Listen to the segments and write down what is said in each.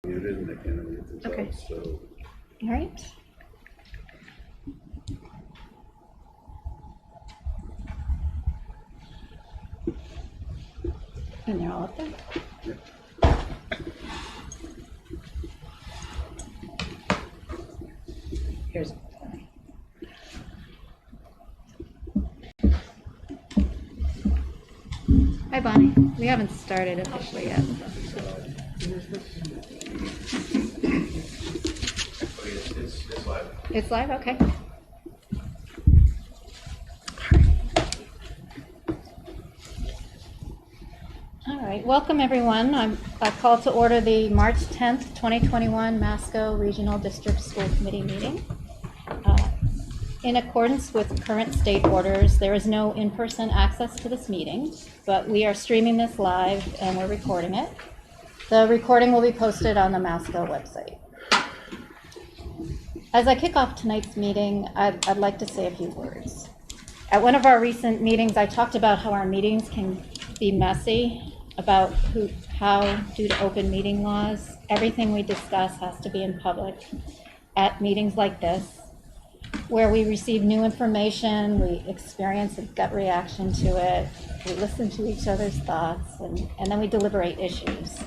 Muted and they can't unmute themselves. Okay. So. All right. And they're all up there. Yeah. Here's. Hi, Bonnie. We haven't started officially yet. It's live. It's live? Okay. All right. Welcome, everyone. I call to order the March 10th, 2021 Masco Regional District School Committee meeting. In accordance with current state orders, there is no in-person access to this meeting, but we are streaming this live and we're recording it. The recording will be posted on the Masco website. As I kick off tonight's meeting, I'd like to say a few words. At one of our recent meetings, I talked about how our meetings can be messy, about how, due to open meeting laws, everything we discuss has to be in public at meetings like this, where we receive new information, we experience a gut reaction to it, we listen to each other's thoughts, and then we deliberate issues.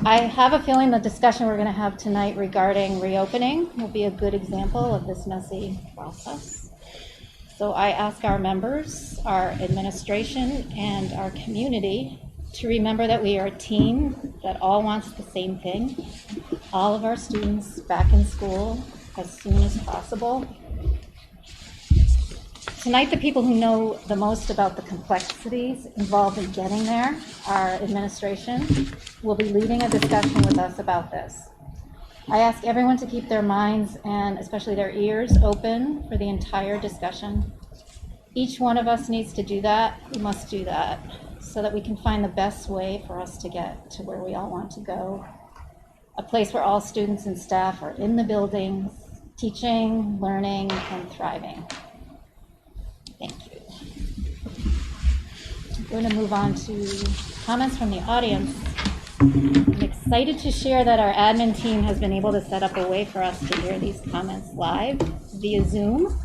I have a feeling the discussion we're going to have tonight regarding reopening will be a good example of this messy process. So I ask our members, our administration, and our community to remember that we are a team that all wants the same thing. All of our students back in school as soon as possible. Tonight, the people who know the most about the complexities involved in getting there, our administration, will be leading a discussion with us about this. I ask everyone to keep their minds and especially their ears open for the entire discussion. Each one of us needs to do that. We must do that so that we can find the best way for us to get to where we all want to go. A place where all students and staff are in the buildings, teaching, learning, and thriving. Thank you. We're going to move on to comments from the audience. I'm excited to share that our admin team has been able to set up a way for us to hear these comments live via Zoom.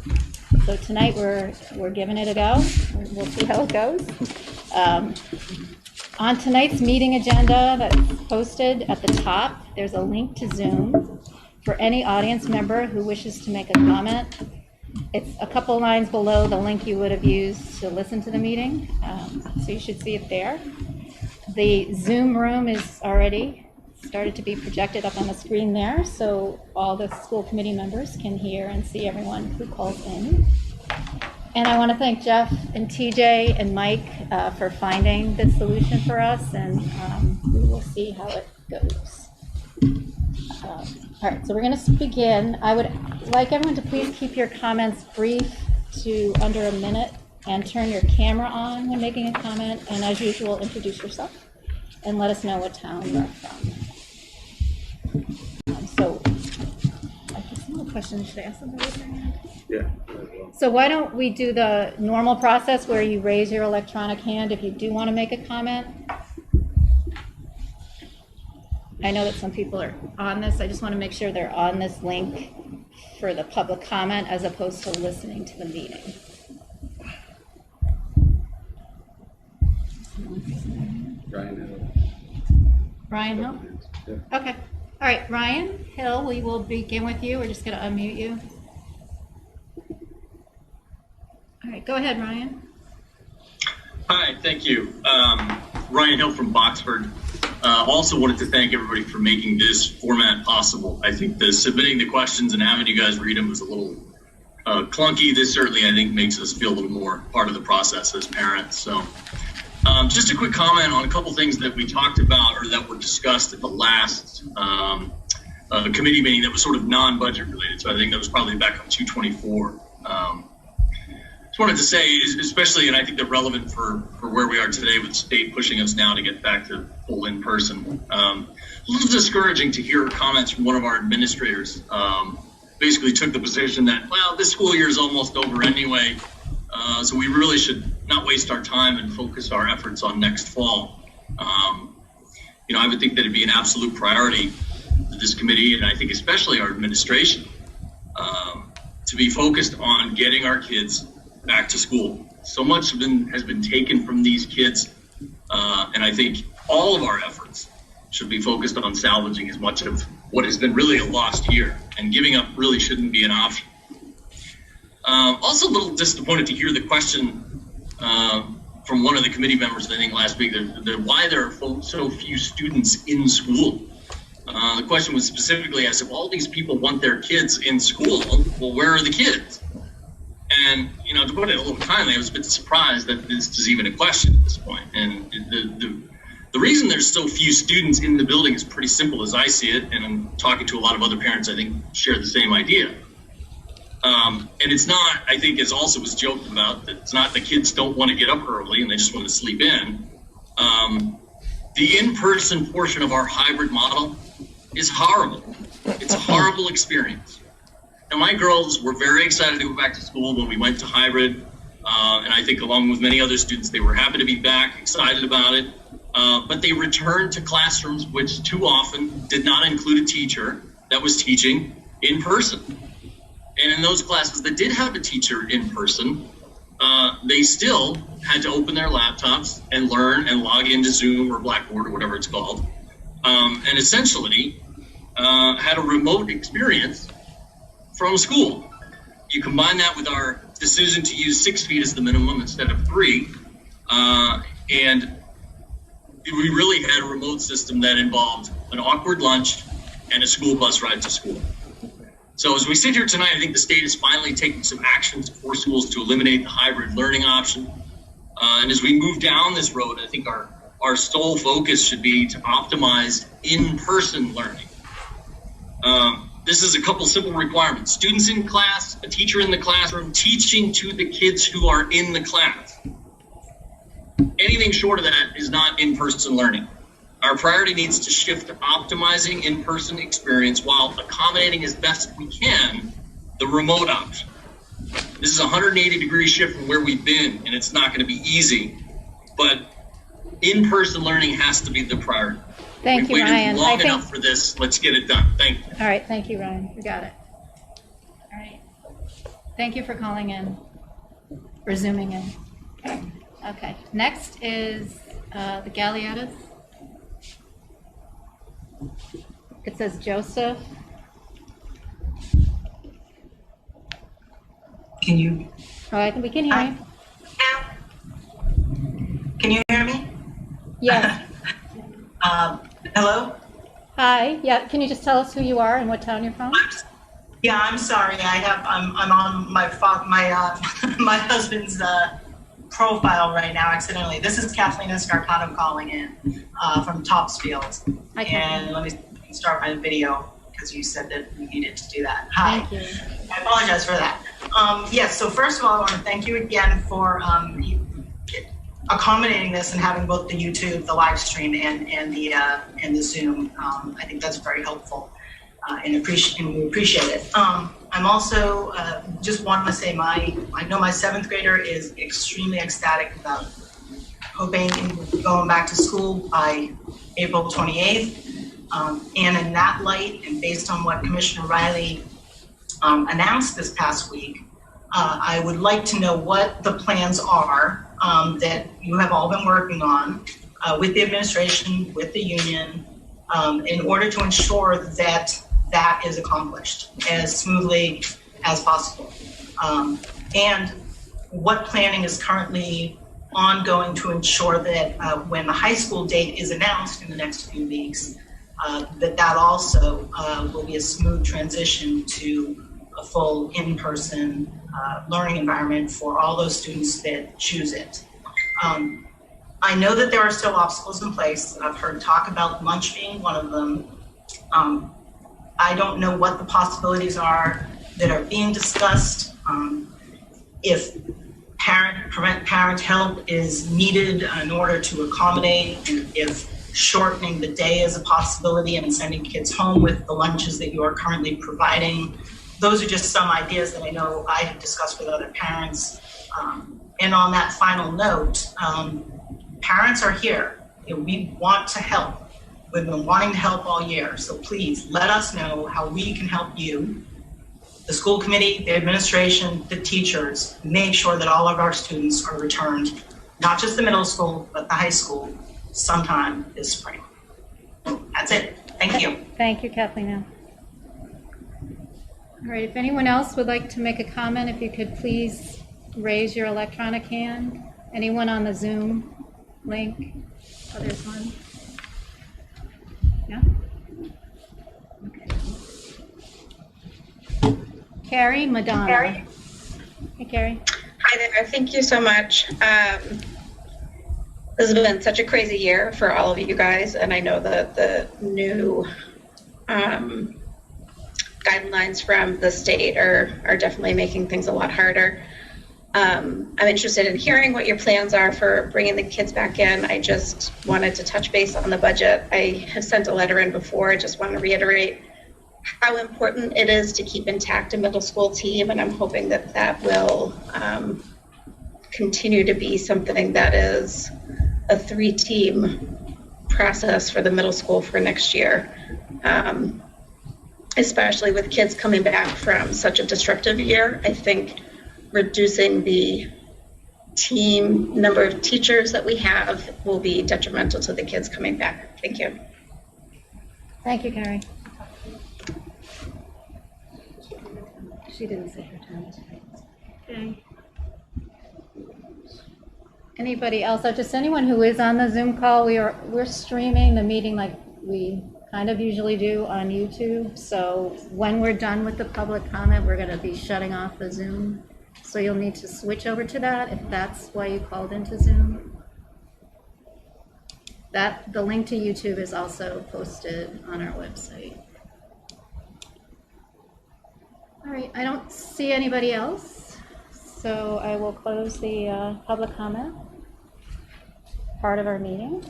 So tonight we're giving it a go. We'll see how it goes. On tonight's meeting agenda that's posted at the top, there's a link to Zoom for any audience member who wishes to make a comment. It's a couple lines below the link you would have used to listen to the meeting, so you should see it there. The Zoom room is already started to be projected up on the screen there, so all the school committee members can hear and see everyone who calls in. And I want to thank Jeff and TJ and Mike for finding this solution for us, and we will see how it goes. All right, so we're going to begin. I would like everyone to please keep your comments brief to under a minute and turn your camera on when making a comment. And as usual, introduce yourself and let us know what town you're from. So, I guess another question, should I ask somebody to raise their hand? Yeah. So why don't we do the normal process where you raise your electronic hand if you do want to make a comment? I know that some people are on this. I just want to make sure they're on this link for the public comment as opposed to listening to the meeting. Ryan Hill. Ryan Hill? Yeah. Okay. All right, Ryan Hill, we will begin with you. We're just going to unmute you. All right, go ahead, Ryan. Hi, thank you. Ryan Hill from Boxford. Also wanted to thank everybody for making this format possible. I think submitting the questions and having you guys read them was a little clunky. This certainly, I think, makes us feel a little more part of the process as parents. So just a quick comment on a couple things that we talked about or that were discussed at the last committee meeting that was sort of non-budget related. So I think that was probably back on 2/24. Just wanted to say, especially, and I think they're relevant for where we are today with the state pushing us now to get back to full in-person. A little discouraging to hear comments from one of our administrators. Basically took the position that, well, this school year is almost over anyway, so we really should not waste our time and focus our efforts on next fall. I would think that it'd be an absolute priority for this committee, and I think especially our administration, to be focused on getting our kids back to school. So much has been taken from these kids, and I think all of our efforts should be focused on salvaging as much of what has been really a lost year, and giving up really shouldn't be an option. Also a little disappointed to hear the question from one of the committee members, I think last week, why there are so few students in school. The question was specifically asked, if all these people want their kids in school, well, where are the kids? And, to put it a little kindly, I was a bit surprised that this is even a question at this point. And the reason there's so few students in the building is pretty simple as I see it, and I'm talking to a lot of other parents I think share the same idea. And it's not, I think, as also was joked about, that it's not the kids don't want to get up early and they just want to sleep in. The in-person portion of our hybrid model is horrible. It's a horrible experience. And my girls were very excited to go back to school when we went to hybrid. And I think along with many other students, they were happy to be back, excited about it. But they returned to classrooms which too often did not include a teacher that was teaching in person. And in those classes that did have a teacher in person, they still had to open their laptops and learn and log into Zoom or Blackboard or whatever it's called, and essentially had a remote experience from school. You combine that with our decision to use 6 feet as the minimum instead of 3, and we really had a remote system that involved an awkward lunch and a school bus ride to school. So as we sit here tonight, I think the state is finally taking some actions for schools to eliminate the hybrid learning option. And as we move down this road, I think our sole focus should be to optimize in-person learning. This is a couple simple requirements. Students in class, a teacher in the classroom, teaching to the kids who are in the class. Anything short of that is not in-person learning. Our priority needs to shift to optimizing in-person experience while accommodating as best we can the remote option. This is a 180-degree shift from where we've been, and it's not going to be easy, but in-person learning has to be the priority. Thank you, Ryan. We've waited long enough for this. Let's get it done. Thank you. All right, thank you, Ryan. We got it. All right. Thank you for calling in, or zooming in. Okay. Next is the Galeottas. It says Joseph. Can you? Oh, I think we can hear you. Can you hear me? Yes. Hello? Hi. Yeah. Can you just tell us who you are and what town you're from? Yeah, I'm sorry. I'm on my my husband's profile right now accidentally. This is Kathleen Escarpato calling in from Topsfield. Hi, and let me start my video because you said that we needed to do that. Hi. Thank you. I apologize for that. Yes, so first of all, I want to thank you again for accommodating this and having both the YouTube, the live stream, and the Zoom. I think that's very helpful, and we appreciate it. I'm also just want to say I know my 7th grader is extremely ecstatic about hoping going back to school by April 28th. And in that light, and based on what Commissioner Riley announced this past week, I would like to know what the plans are that you have all been working on with the administration, with the union, in order to ensure that that is accomplished as smoothly as possible. And what planning is currently ongoing to ensure that when the high school date is announced in the next few weeks, that also will be a smooth transition to a full in-person learning environment for all those students that choose it. I know that there are still obstacles in place. I've heard talk about lunch being one of them. I don't know what the possibilities are that are being discussed. If parent help is needed in order to accommodate, and if shortening the day is a possibility and sending kids home with the lunches that you are currently providing. Those are just some ideas that I know I have discussed with other parents. And on that final note, parents are here. We want to help. We've been wanting to help all year, so please let us know how we can help you, the school committee, the administration, the teachers, make sure that all of our students are returned, not just the middle school, but the high school, sometime this spring. That's it. Thank you. Thank you, Kathleen. All right, if anyone else would like to make a comment, if you could please raise your electronic hand. Anyone on the Zoom link? Oh, there's one. Yeah? Okay. Carrie Madonna. Carrie. Hey, Carrie. Hi there. Thank you so much. This has been such a crazy year for all of you guys, and I know that the new guidelines from the state are definitely making things a lot harder. I'm interested in hearing what your plans are for bringing the kids back in. I just wanted to touch base on the budget. I have sent a letter in before. I just want to reiterate how important it is to keep intact a middle school team, and I'm hoping that that will continue to be something that is a 3-team process for the middle school for next year, especially with kids coming back from such a disruptive year. I think reducing the team number of teachers that we have will be detrimental to the kids coming back. Thank you. Thank you, Carrie. She didn't say her turn. Okay. Anybody else, or just anyone who is on the Zoom call? We're streaming the meeting like we kind of usually do on YouTube. So when we're done with the public comment, we're going to be shutting off the Zoom. So you'll need to switch over to that if that's why you called into Zoom. The link to YouTube is also posted on our website. All right, I don't see anybody else, so I will close the public comment part of our meeting.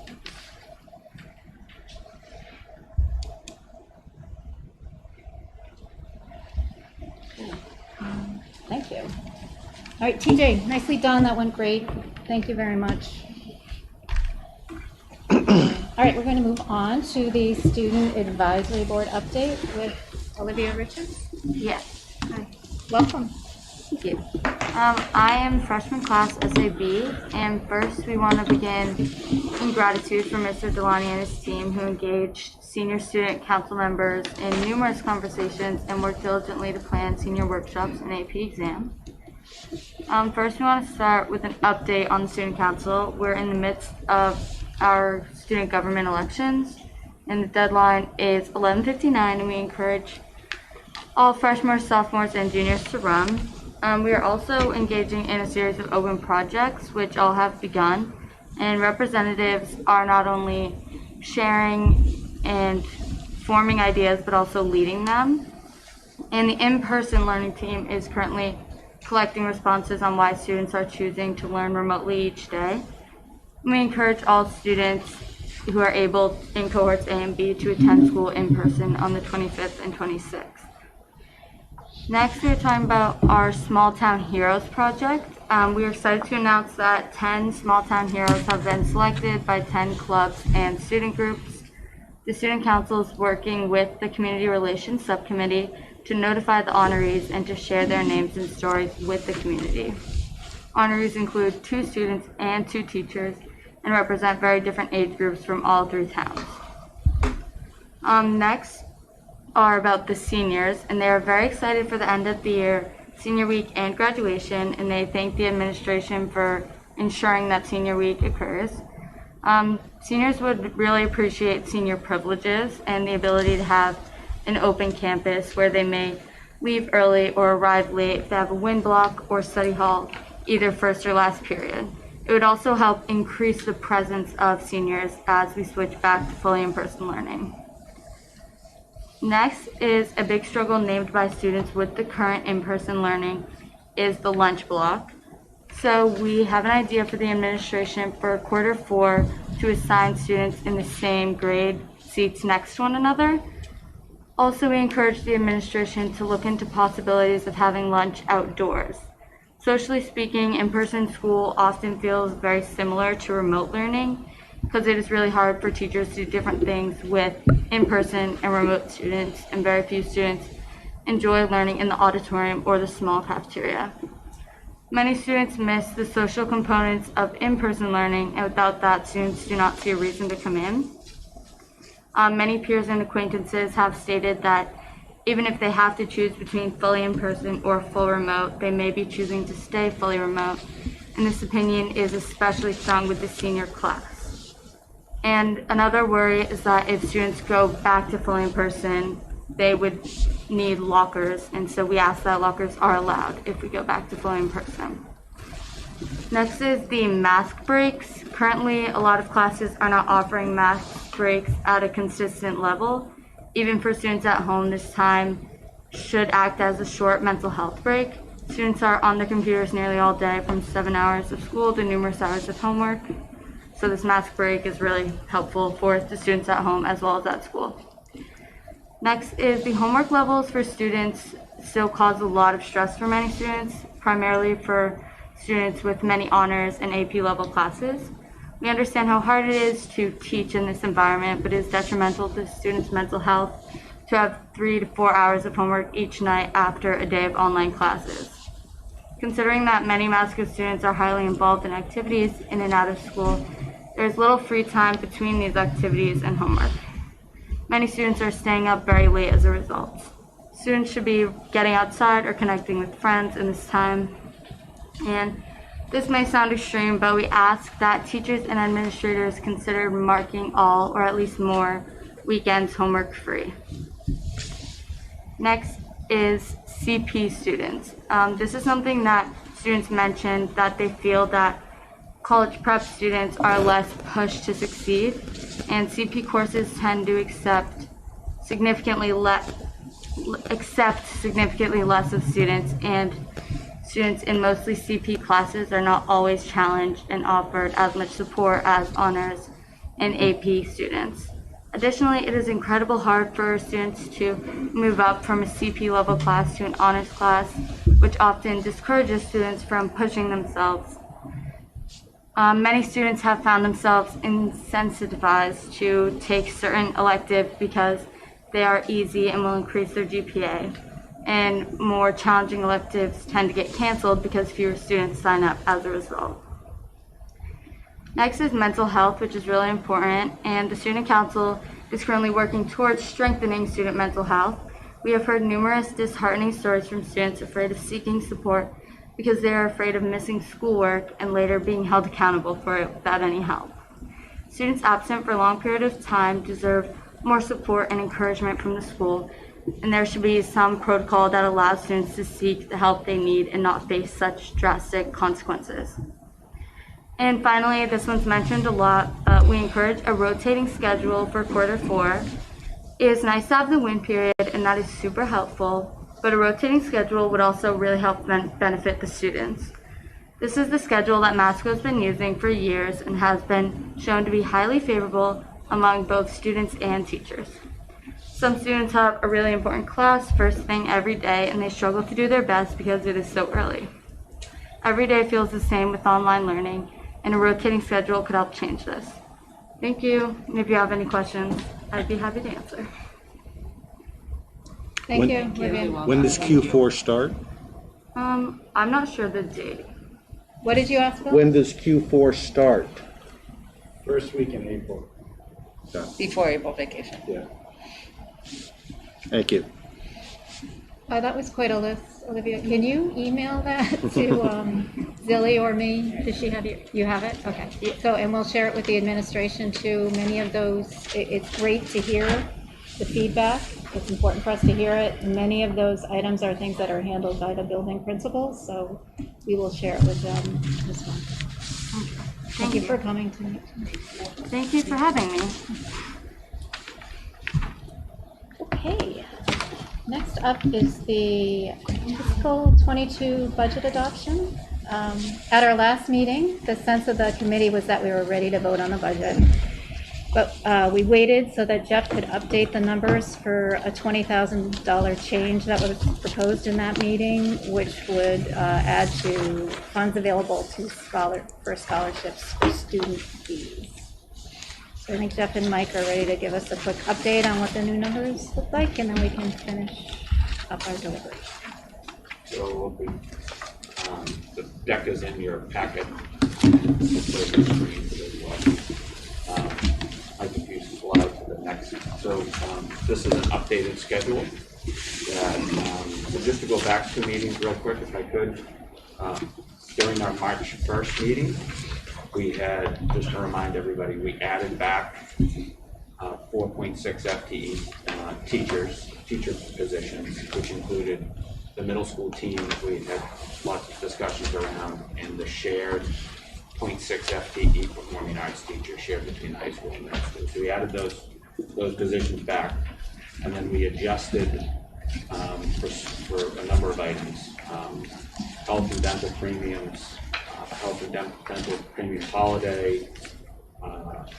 Thank you. All right, TJ, nicely done. That went great. Thank you very much. All right, we're going to move on to the Student Advisory Board update with Olivia Richards. Yes. Hi. Welcome. Thank you. I am freshman class SAB, and first we want to begin in gratitude for Mr. Delani and his team, who engaged senior student council members in numerous conversations and worked diligently to plan senior workshops and AP exams. First, we want to start with an update on the student council. We're in the midst of our student government elections, and the deadline is 11:59, and we encourage all freshmen, sophomores, and juniors to run. We are also engaging in a series of open projects, which all have begun, and representatives are not only sharing and forming ideas, but also leading them. And the in-person learning team is currently collecting responses on why students are choosing to learn remotely each day. We encourage all students who are able in cohorts A and B to attend school in person on the 25th and 26th. Next, we are talking about our Small Town Heroes project. We are excited to announce that 10 Small Town Heroes have been selected by 10 clubs and student groups. The Student Council is working with the Community Relations Subcommittee to notify the honorees and to share their names and stories with the community. Honorees include 2 students and 2 teachers and represent very different age groups from all 3 towns. Next are about the seniors, and they are very excited for the end of the year, senior week and graduation, and they thank the administration for ensuring that senior week occurs. Seniors would really appreciate senior privileges and the ability to have an open campus where they may leave early or arrive late if they have a wind block or study hall, either first or last period. It would also help increase the presence of seniors as we switch back to fully in-person learning. Next is a big struggle named by students with the current in-person learning is the lunch block. So we have an idea for the administration for quarter 4 to assign students in the same grade seats next to one another. Also, we encourage the administration to look into possibilities of having lunch outdoors. Socially speaking, in-person school often feels very similar to remote learning, because it is really hard for teachers to do different things with in-person and remote students, and very few students enjoy learning in the auditorium or the small cafeteria. Many students miss the social components of in-person learning, and without that, students do not see a reason to come in. Many peers and acquaintances have stated that even if they have to choose between fully in-person or full remote, they may be choosing to stay fully remote, and this opinion is especially strong with the senior class. And another worry is that if students go back to fully in-person, they would need lockers, and so we ask that lockers are allowed if we go back to fully in-person. Next is the mask breaks. Currently, a lot of classes are not offering mask breaks at a consistent level. Even for students at home, this time should act as a short mental health break. Students are on their computers nearly all day, from 7 hours of school to numerous hours of homework. So this mask break is really helpful for the students at home as well as at school. Next is the homework levels for students still cause a lot of stress for many students, primarily for students with many honors and AP level classes. We understand how hard it is to teach in this environment, but it is detrimental to students' mental health to have 3 to 4 hours of homework each night after a day of online classes. Considering that many Masco students are highly involved in activities in and out of school, there is little free time between these activities and homework. Many students are staying up very late as a result. Students should be getting outside or connecting with friends in this time. And this may sound extreme, but we ask that teachers and administrators consider marking all, or at least more, weekends homework free. Next is CP students. This is something that students mentioned, that they feel that college prep students are less pushed to succeed, and CP courses tend to accept significantly less of students, and students in mostly CP classes are not always challenged and offered as much support as honors and AP students. Additionally, it is incredibly hard for students to move up from a CP level class to an honors class, which often discourages students from pushing themselves. Many students have found themselves incentivized to take certain electives because they are easy and will increase their GPA. And more challenging electives tend to get canceled because fewer students sign up as a result. Next is mental health, which is really important, and the Student Council is currently working towards strengthening student mental health. We have heard numerous disheartening stories from students afraid of seeking support because they are afraid of missing schoolwork and later being held accountable for it without any help. Students absent for a long period of time deserve more support and encouragement from the school, and there should be some protocol that allows students to seek the help they need and not face such drastic consequences. And finally, this one's mentioned a lot, but we encourage a rotating schedule for quarter 4. It is nice to have the win period, and that is super helpful, but a rotating schedule would also really help benefit the students. This is the schedule that Masco has been using for years and has been shown to be highly favorable among both students and teachers. Some students have a really important class first thing every day, and they struggle to do their best because it is so early. Every day feels the same with online learning, and a rotating schedule could help change this. Thank you, and if you have any questions, I'd be happy to answer. Thank you, Vivian. When does Q4 start? I'm not sure the date. What did you ask, Bill? When does Q4 start? First week in April. Before April vacation. Yeah. Thank you. Oh, that was quite a list, Olivia. Can you email that to Zilly or me? Does she have you have it? Okay. So, and we'll share it with the administration too. Many of those, it's great to hear the feedback. It's important for us to hear it. Many of those items are things that are handled by the building principals, so we will share it with them as well. Thank you for coming tonight. Thank you for having me. Okay. Next up is the fiscal 22 budget adoption. At our last meeting, the sense of the committee was that we were ready to vote on the budget. But we waited so that Jeff could update the numbers for a $20,000 change that was proposed in that meeting, which would add to funds available to for scholarships for student fees. So I think Jeff and Mike are ready to give us a quick update on what the new numbers look like, and then we can finish up our delivery. So the deck is in your packet. I can use slide to the next. So this is an updated schedule. So just to go back 2 meetings real quick, if I could. During our March 1st meeting, we had, just to remind everybody, we added back 4.6 FTE teacher positions, which included the middle school team we had lots of discussions around, and the shared 0.6 FTE performing arts teacher shared between high school and middle school. So we added those positions back, and then we adjusted for a number of items. Health and dental premiums, health and dental premium holiday,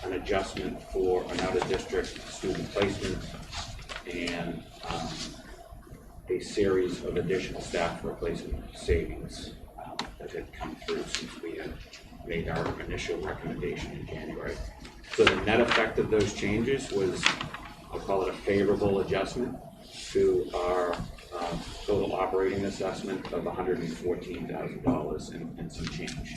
an adjustment for an out-of-district student placement, and a series of additional staff replacement savings that had come through since we had made our initial recommendation in January. So the net effect of those changes was, I'll call it a favorable adjustment to our total operating assessment of $114,000 and some change.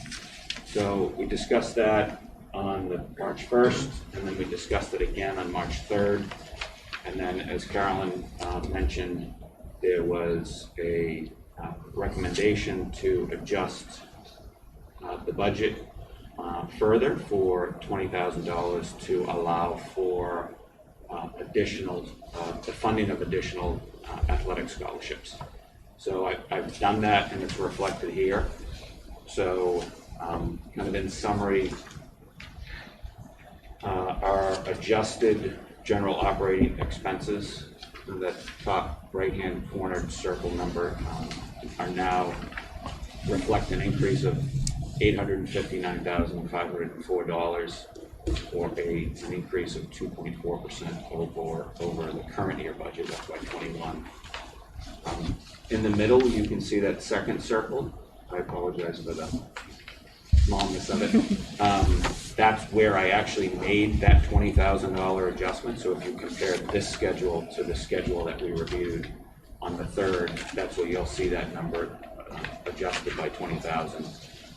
So we discussed that on the March 1st, and then we discussed it again on March 3rd. And then, as Carolyn mentioned, there was a recommendation to adjust the budget further for $20,000 to allow for the funding of additional athletic scholarships. So I've done that, and it's reflected here. So kind of in summary, our adjusted general operating expenses in the top right-hand cornered circle number are now reflect an increase of $859,504, or an increase of 2.4% over the current year budget, FY21. In the middle, you can see that second circle. I apologize for the smallness of it. That's where I actually made that $20,000 adjustment. So if you compare this schedule to the schedule that we reviewed on the 3rd, that's where you'll see that number adjusted by $20,000.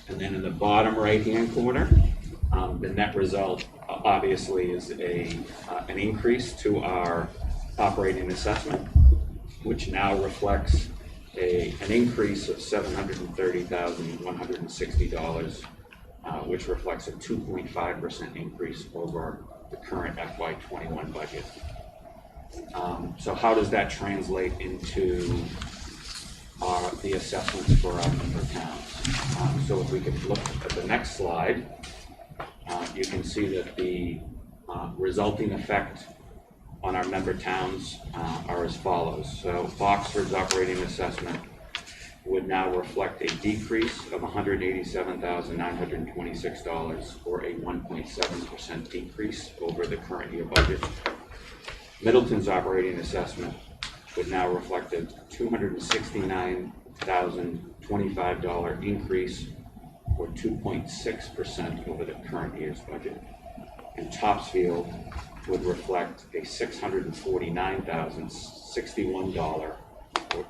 And then in the bottom right-hand corner, the net result obviously is an increase to our operating assessment, which now reflects an increase of $730,160, which reflects a 2.5% increase over the current FY21 budget. So how does that translate into the assessments for our member towns? So if we could look at the next slide, you can see that the resulting effect on our member towns are as follows. So Boxford's operating assessment would now reflect a decrease of $187,926, or a 1.7% decrease over the current year budget. Middleton's operating assessment would now reflect a $269,025 increase, or 2.6% over the current year's budget. And Topsfield would reflect a $649,061, or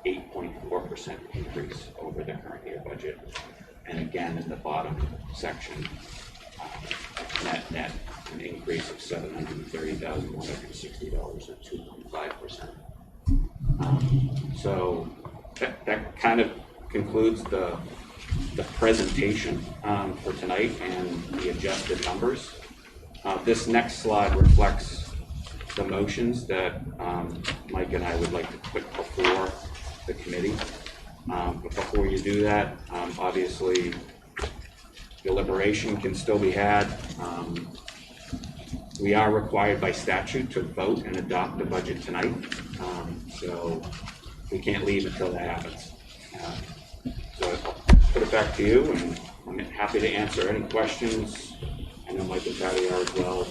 8.4% increase over the current year budget. And again, in the bottom section, net, an increase of $730,160, or 2.5%. So that kind of concludes the presentation for tonight and the adjusted numbers. This next slide reflects the motions that Mike and I would like to put before the committee. But before you do that, obviously deliberation can still be had. We are required by statute to vote and adopt the budget tonight, so we can't leave until that happens. So I'll put it back to you, and I'm happy to answer any questions. I know Mike and Patty are as well.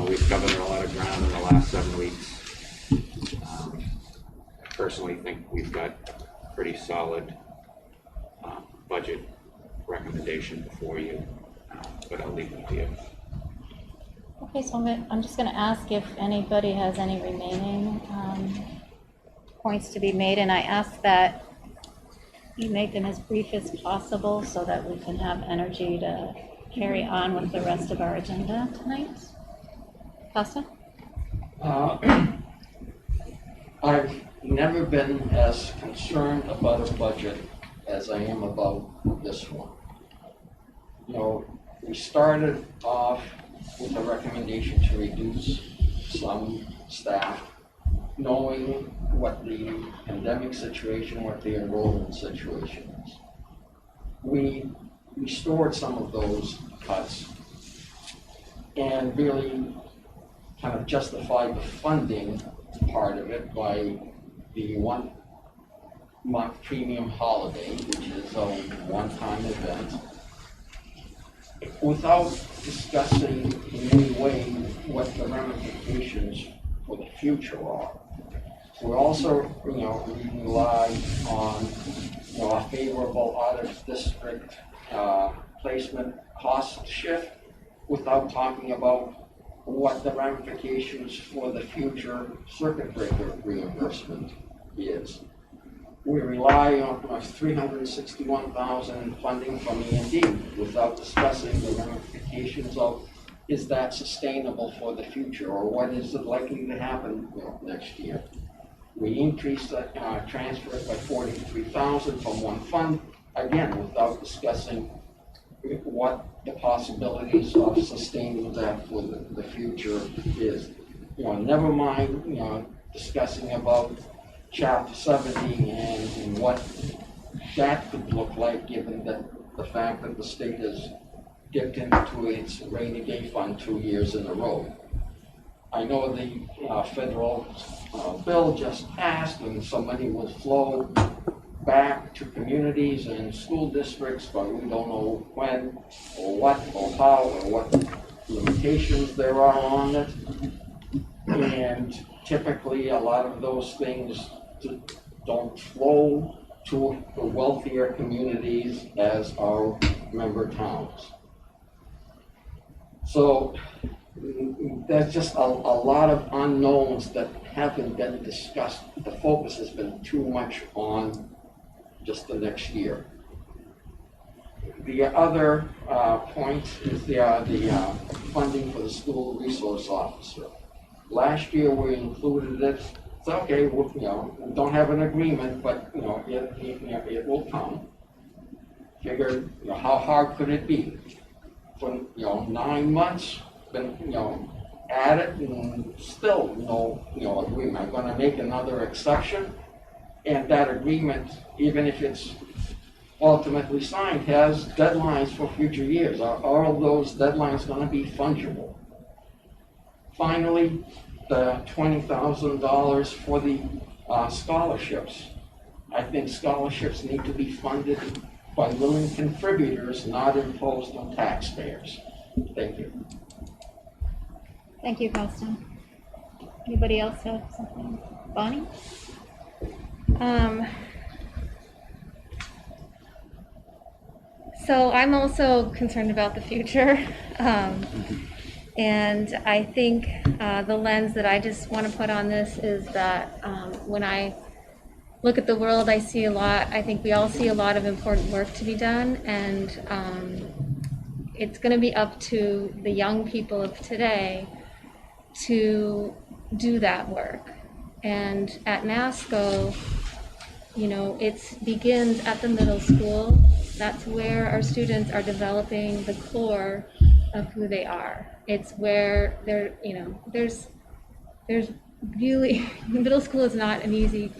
We've covered a lot of ground in the last 7 weeks. I personally think we've got a pretty solid budget recommendation before you, but I'll leave it to you. Okay, so I'm just going to ask if anybody has any remaining points to be made, and I ask that you make them as brief as possible so that we can have energy to carry on with the rest of our agenda tonight. Costa? I've never been as concerned about a budget as I am about this one. You know, we started off with a recommendation to reduce some staff, knowing what the pandemic situation, what the enrollment situation is. We restored some of those cuts and really kind of justified the funding part of it by the 1 month premium holiday, which is a one-time event, without discussing in any way what the ramifications for the future are. We also, rely on, a favorable out-of-district placement cost shift without talking about what the ramifications for the future circuit breaker reimbursement is. We rely on $361,000 in funding from E&D without discussing the ramifications of, is that sustainable for the future, or what is it likely to happen next year? We increased the transfer by $43,000 from one fund, again, without discussing what the possibilities of sustaining that for the future is. Never mind, discussing about Chapter 70 and what that could look like, given that the fact that the state has dipped into its rainy day fund 2 years in a row. I know the federal bill just passed and some money will flow back to communities and school districts, but we don't know when or what or how or what limitations there are on it. And typically a lot of those things don't flow to the wealthier communities as our member towns. So there's just a lot of unknowns that haven't been discussed. The focus has been too much on just the next year. The other point is the funding for the school resource officer. Last year we included it. It's okay, we don't have an agreement, but it will come. Figured, how hard could it be? For 9 months, been at it and still no agreement. I'm going to make another exception, and that agreement, even if it's ultimately signed, has deadlines for future years. Are all those deadlines going to be fungible? Finally, the $20,000 for the scholarships. I think scholarships need to be funded by willing contributors, not imposed on taxpayers. Thank you. Thank you, Costa. Anybody else have something? Bonnie? So I'm also concerned about the future. And I think the lens that I just want to put on this is that when I look at the world, I see a lot. I think we all see a lot of important work to be done, and it's going to be up to the young people of today to do that work. And at NASCO, it begins at the middle school. That's where our students are developing the core of who they are. It's where there's really, middle school is not an easy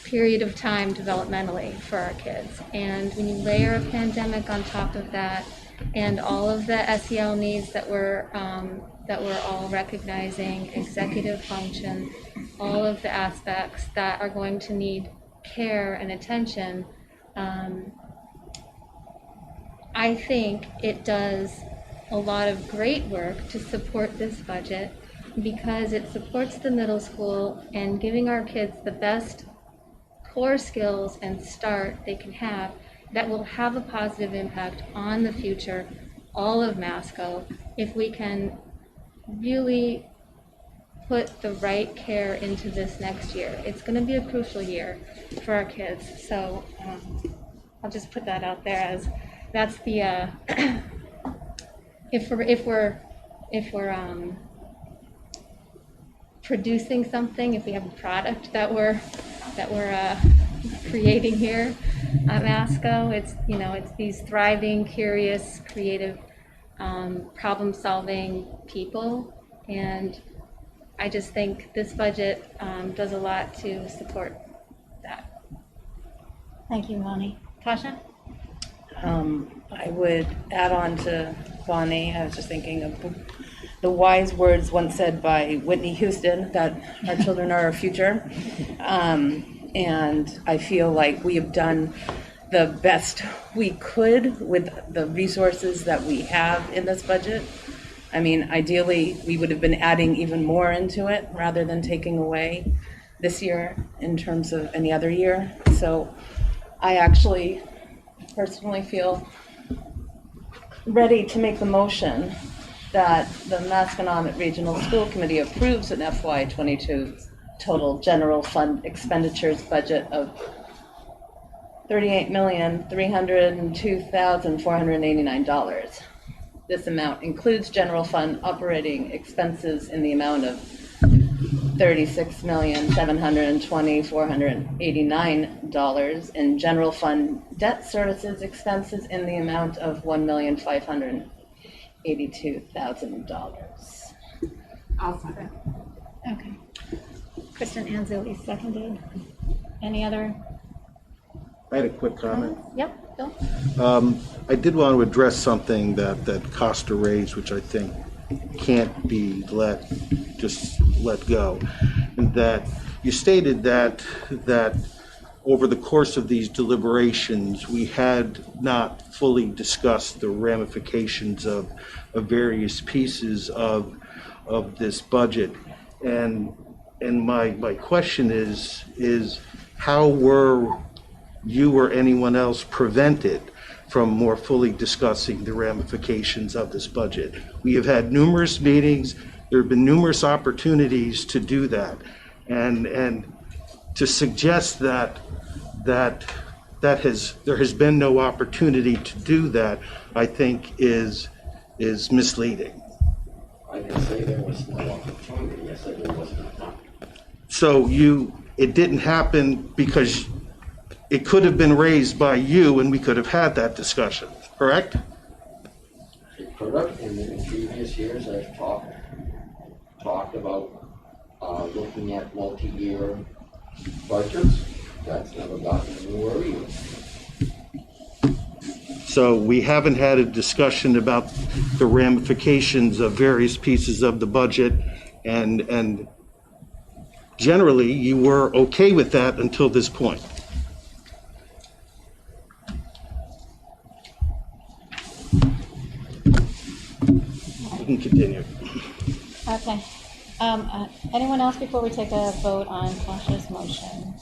period of time developmentally for our kids. And when you layer a pandemic on top of that, and all of the SEL needs that we're all recognizing, executive function, all of the aspects that are going to need care and attention, I think it does a lot of great work to support this budget because it supports the middle school and giving our kids the best core skills and start they can have that will have a positive impact on the future all of Masco, if we can really put the right care into this next year. It's going to be a crucial year for our kids. So I'll just put that out there as that's the if we're producing something, if we have a product that we're creating here at Masco, it's it's these thriving, curious, creative, problem-solving people, and I just think this budget does a lot to support that. Thank you, Bonnie. Tasha? I would add on to Bonnie. I was just thinking of the wise words once said by Whitney Houston that our children are our future. And I feel like we have done the best we could with the resources that we have in this budget. I mean, ideally, we would have been adding even more into it rather than taking away this year in terms of any other year. So I actually personally feel ready to make the motion that the Masconomet Regional School Committee approves an FY22 total general fund expenditures budget of $38,302,489. This amount includes general fund operating expenses in the amount of $36,720,489 and general fund debt services expenses in the amount of $1,582,000. I'll second. Okay. Kristen Anzali seconded. Any other? I had a quick comment. Yep, Bill? I did want to address something that Costa raised, which I think can't be let go. And that you stated that over the course of these deliberations, we had not fully discussed the ramifications of various pieces of this budget. And my question is how were you or anyone else prevented from more fully discussing the ramifications of this budget? We have had numerous meetings. There have been numerous opportunities to do that, and to suggest that there has been no opportunity to do that, I think is misleading. I didn't say there was no opportunity. I said there wasn't enough. So it didn't happen because it could have been raised by you and we could have had that discussion, correct? It could have. In previous years, I've talked about looking at multi-year budgets. That's never gotten anywhere either. So we haven't had a discussion about the ramifications of various pieces of the budget, and generally you were okay with that until this point. We can continue. Okay. Anyone else before we take a vote on Tasha's motion?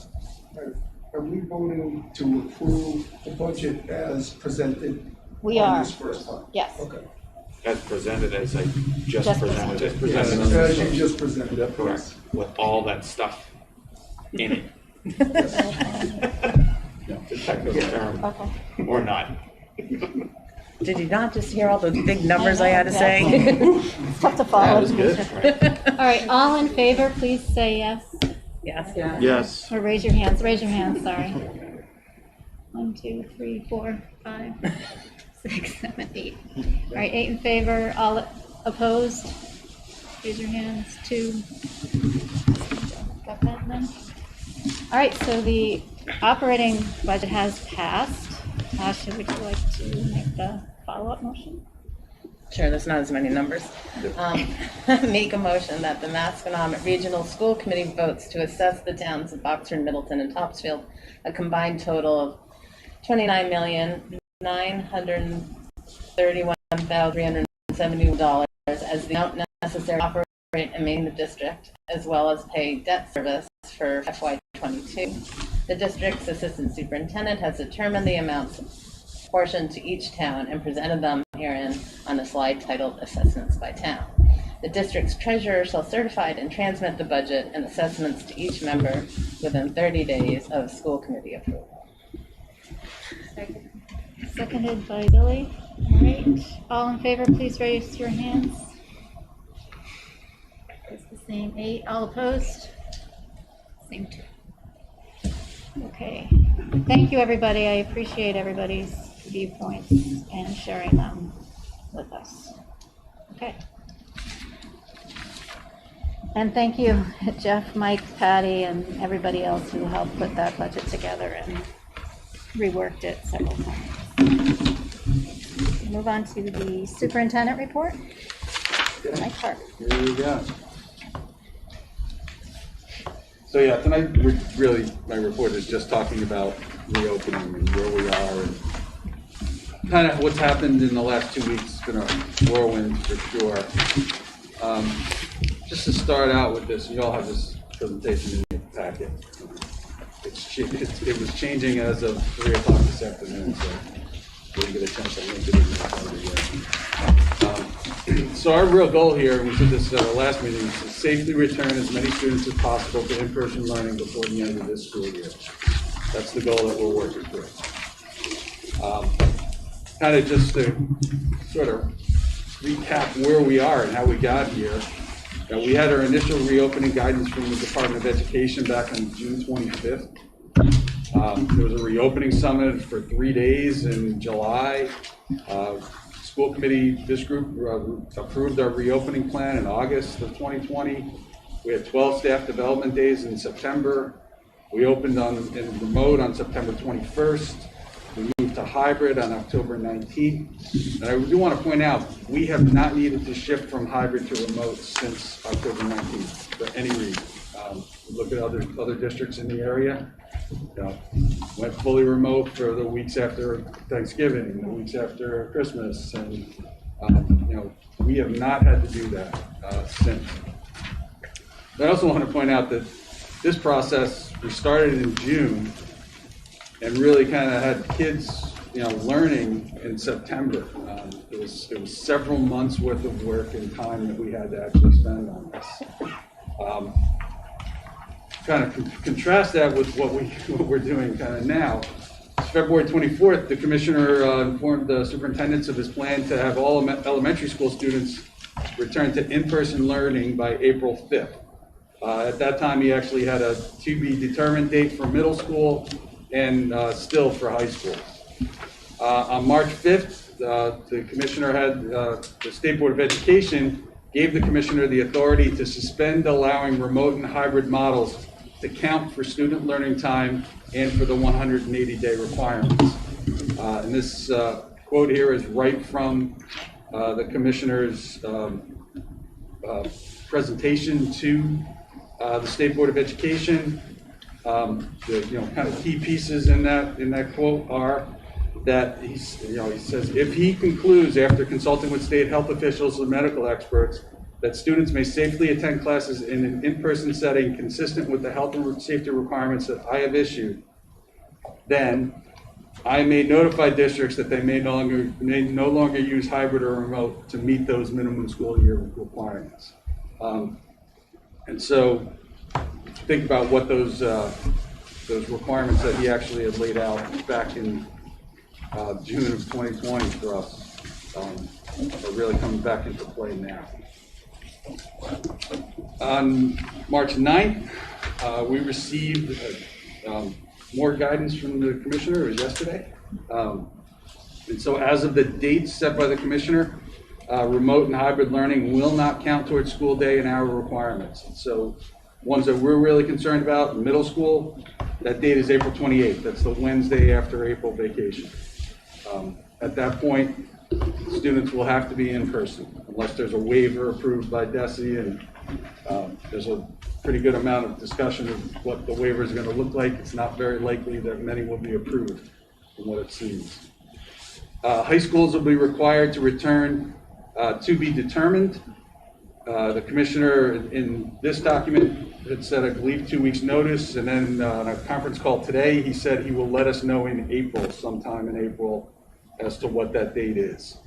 Are we voting to approve the budget as presented? We on are. this first time? Yes. Okay. As presented, as I just Just presented it. Yes, as you just presented it. Correct, with all that stuff in it. Yes. The technical term, Okay. or not. Did you not just hear all the big numbers I had to say? It's tough to follow. That was good. All right, all in favor, please say yes. Yes. Yes. Or raise your hands. Raise your hands, sorry. 1, 2, 3, 4, 5, 6, 7, 8. All right, 8 in favor, all opposed? Raise your hands. 2. Got that then? All right, so the operating budget has passed. Tasha, would you like to make the follow-up motion? Sure, there's not as many numbers. Make a motion that the Masconomet Regional School Committee votes to assess the towns of Oxford, Middleton, and Topsfield a combined total of $29,931,371 as the amount necessary to operate and maintain the district, as well as pay debt service for FY22. The district's assistant superintendent has determined the amounts portion to each town and presented them herein on a slide titled Assessments by Town. The district's treasurer shall certify and transmit the budget and assessments to each member within 30 days of school committee approval. Seconded by Billy. All right, all in favor, please raise your hands. It's the same 8. All opposed? Same 2. Okay. Thank you, everybody. I appreciate everybody's viewpoints and sharing them with us. Okay. And thank you, Jeff, Mike, Patty, and everybody else who helped put that budget together and reworked it several times. Move on to the superintendent report. Mike Hart. Here we go. So yeah, tonight really my report is just talking about reopening and where we are and kind of what's happened in the last 2 weeks. It's been a whirlwind for sure. Just to start out with this, you all have this presentation in your packet. It was changing as of 3 o'clock this afternoon, so we didn't get a chance to link it in there. So our real goal here, and we did this at our last meeting, is to safely return as many students as possible to in-person learning before the end of this school year. That's the goal that we're working towards. Kind of just to sort of recap where we are and how we got here. We had our initial reopening guidance from the Department of Education back on June 25th. There was a reopening summit for 3 days in July. School committee, this group approved our reopening plan in August of 2020. We had 12 staff development days in September. We opened in remote on September 21st. We moved to hybrid on October 19th. And I do want to point out, we have not needed to shift from hybrid to remote since October 19th for any reason. Look at other districts in the area. Went fully remote for the weeks after Thanksgiving, the weeks after Christmas, and we have not had to do that since. I also want to point out that this process, we started in June and really kind of had kids, learning in September. It was several months worth of work and time that we had to actually spend on this. Kind of contrast that with what we're doing kind of now. February 24th, the commissioner informed the superintendents of his plan to have all elementary school students return to in-person learning by April 5th. At that time, he actually had a to-be-determined date for middle school and still for high school. On March 5th, the commissioner had, the State Board of Education gave the commissioner the authority to suspend allowing remote and hybrid models to count for student learning time and for the 180-day requirements. And this quote here is right from the commissioner's presentation to the State Board of Education. The kind of key pieces in that quote are that he says, if he concludes after consulting with state health officials and medical experts that students may safely attend classes in an in-person setting consistent with the health and safety requirements that I have issued, then I may notify districts that they may no longer use hybrid or remote to meet those minimum school year requirements. And so think about what those requirements that he actually had laid out back in June of 2020 for us are really coming back into play now. On March 9th, we received more guidance from the commissioner. It was yesterday. And so as of the dates set by the commissioner, remote and hybrid learning will not count towards school day and hour requirements. And so ones that we're really concerned about, middle school, that date is April 28th. That's the Wednesday after April vacation. At that point, students will have to be in person unless there's a waiver approved by DESE, and there's a pretty good amount of discussion of what the waiver is going to look like. It's not very likely that many will be approved from what it seems. High schools will be required to return to be determined. The commissioner in this document had said, I believe, 2 weeks notice, and then on a conference call today, he said he will let us know in April, sometime in April, as to what that date is.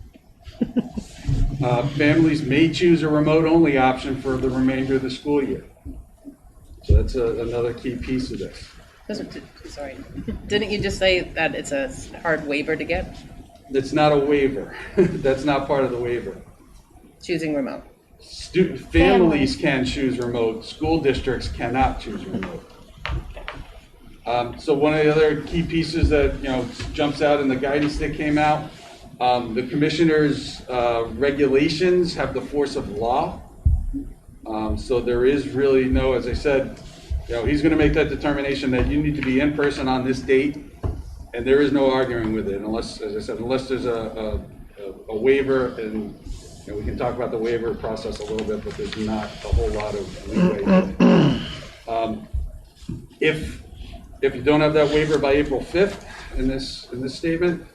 Families may choose a remote-only option for the remainder of the school year. So that's another key piece of this. Sorry, didn't you just say that it's a hard waiver to get? It's not a waiver. That's not part of the waiver. Choosing remote. Families can choose remote. School districts cannot choose remote. So one of the other key pieces that jumps out in the guidance that came out, the commissioner's regulations have the force of law. So there is really no, as I said, he's going to make that determination that you need to be in person on this date, and there is no arguing with it unless, as I said, unless there's a waiver, and we can talk about the waiver process a little bit, but there's not a whole lot of leeway in it. If you don't have that waiver by April 5th in this statement,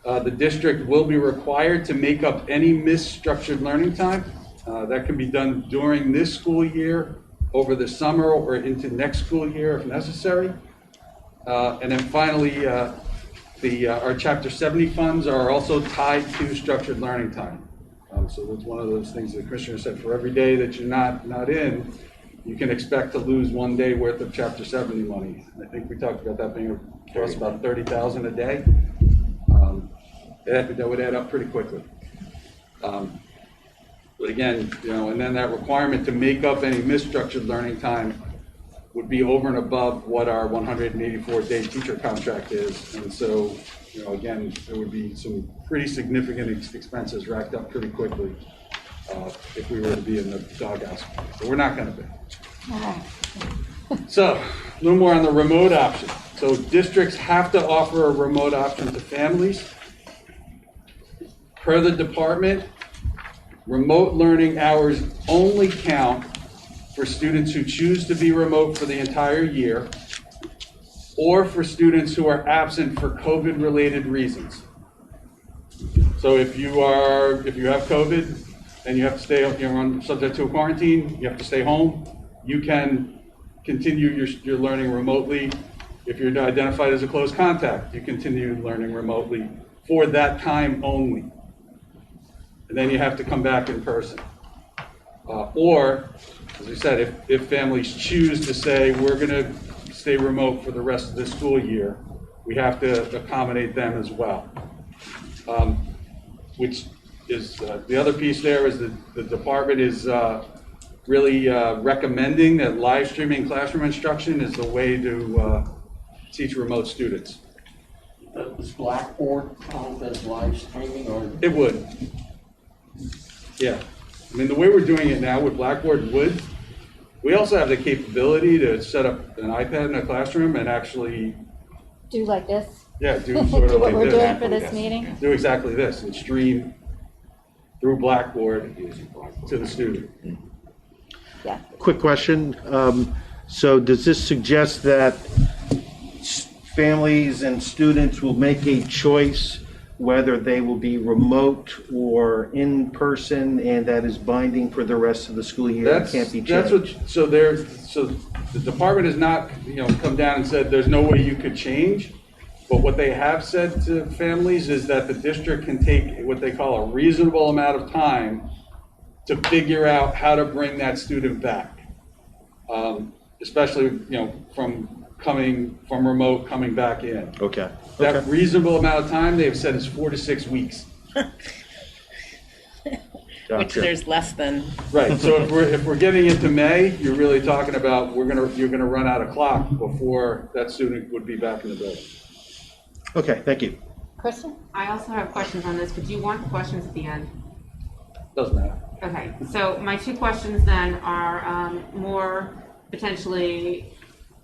the district will be required to make up any missed structured learning time. That can be done during this school year, over the summer, or into next school year if necessary. And then finally, our Chapter 70 funds are also tied to structured learning time. So that's one of those things the commissioner said, for every day that you're not in, you can expect to lose 1 day worth of Chapter 70 money. I think we talked about that being cost about $30,000 a day. That would add up pretty quickly. But again, and then that requirement to make up any misstructured learning time would be over and above what our 184-day teacher contract is. And so, again, there would be some pretty significant expenses racked up pretty quickly if we were to be in the doghouse. But we're not going to be. So, a little more on the remote option. So districts have to offer a remote option to families. Per the department, remote learning hours only count for students who choose to be remote for the entire year, or for students who are absent for COVID-related reasons. So if you have COVID and you have to stay, you're subject to a quarantine, you have to stay home, you can continue your learning remotely. If you're identified as a close contact, you continue learning remotely for that time only. And then you have to come back in person. Or, as we said, if families choose to say, we're going to stay remote for the rest of the school year, we have to accommodate them as well. Which is, the other piece there is that the department is really recommending that live streaming classroom instruction is the way to teach remote students. Does Blackboard count as live streaming, or? It would. Yeah. I mean, the way we're doing it now with Blackboard would. We also have the capability to set up an iPad in a classroom and actually Do like this? do sort of Do what like we're this. doing for this meeting? Do exactly this and stream through Blackboard to the student. Yeah. Quick question. So does this suggest that families and students will make a choice whether they will be remote or in person, and that is binding for the rest of the school year? It can't be changed. So the department has not, come down and said there's no way you could change. But what they have said to families is that the district can take what they call a reasonable amount of time to figure out how to bring that student back. Especially, from remote coming back in. Okay. That reasonable amount of time they've said is 4 to 6 weeks. Which there's less than. Right. So if we're getting into May, you're really talking about you're gonna run out of clock before that student would be back in the building. Okay. Thank you. Kristen? I also have questions on this, but do you want the questions at the end? Doesn't matter. Okay. So my two questions then are more potentially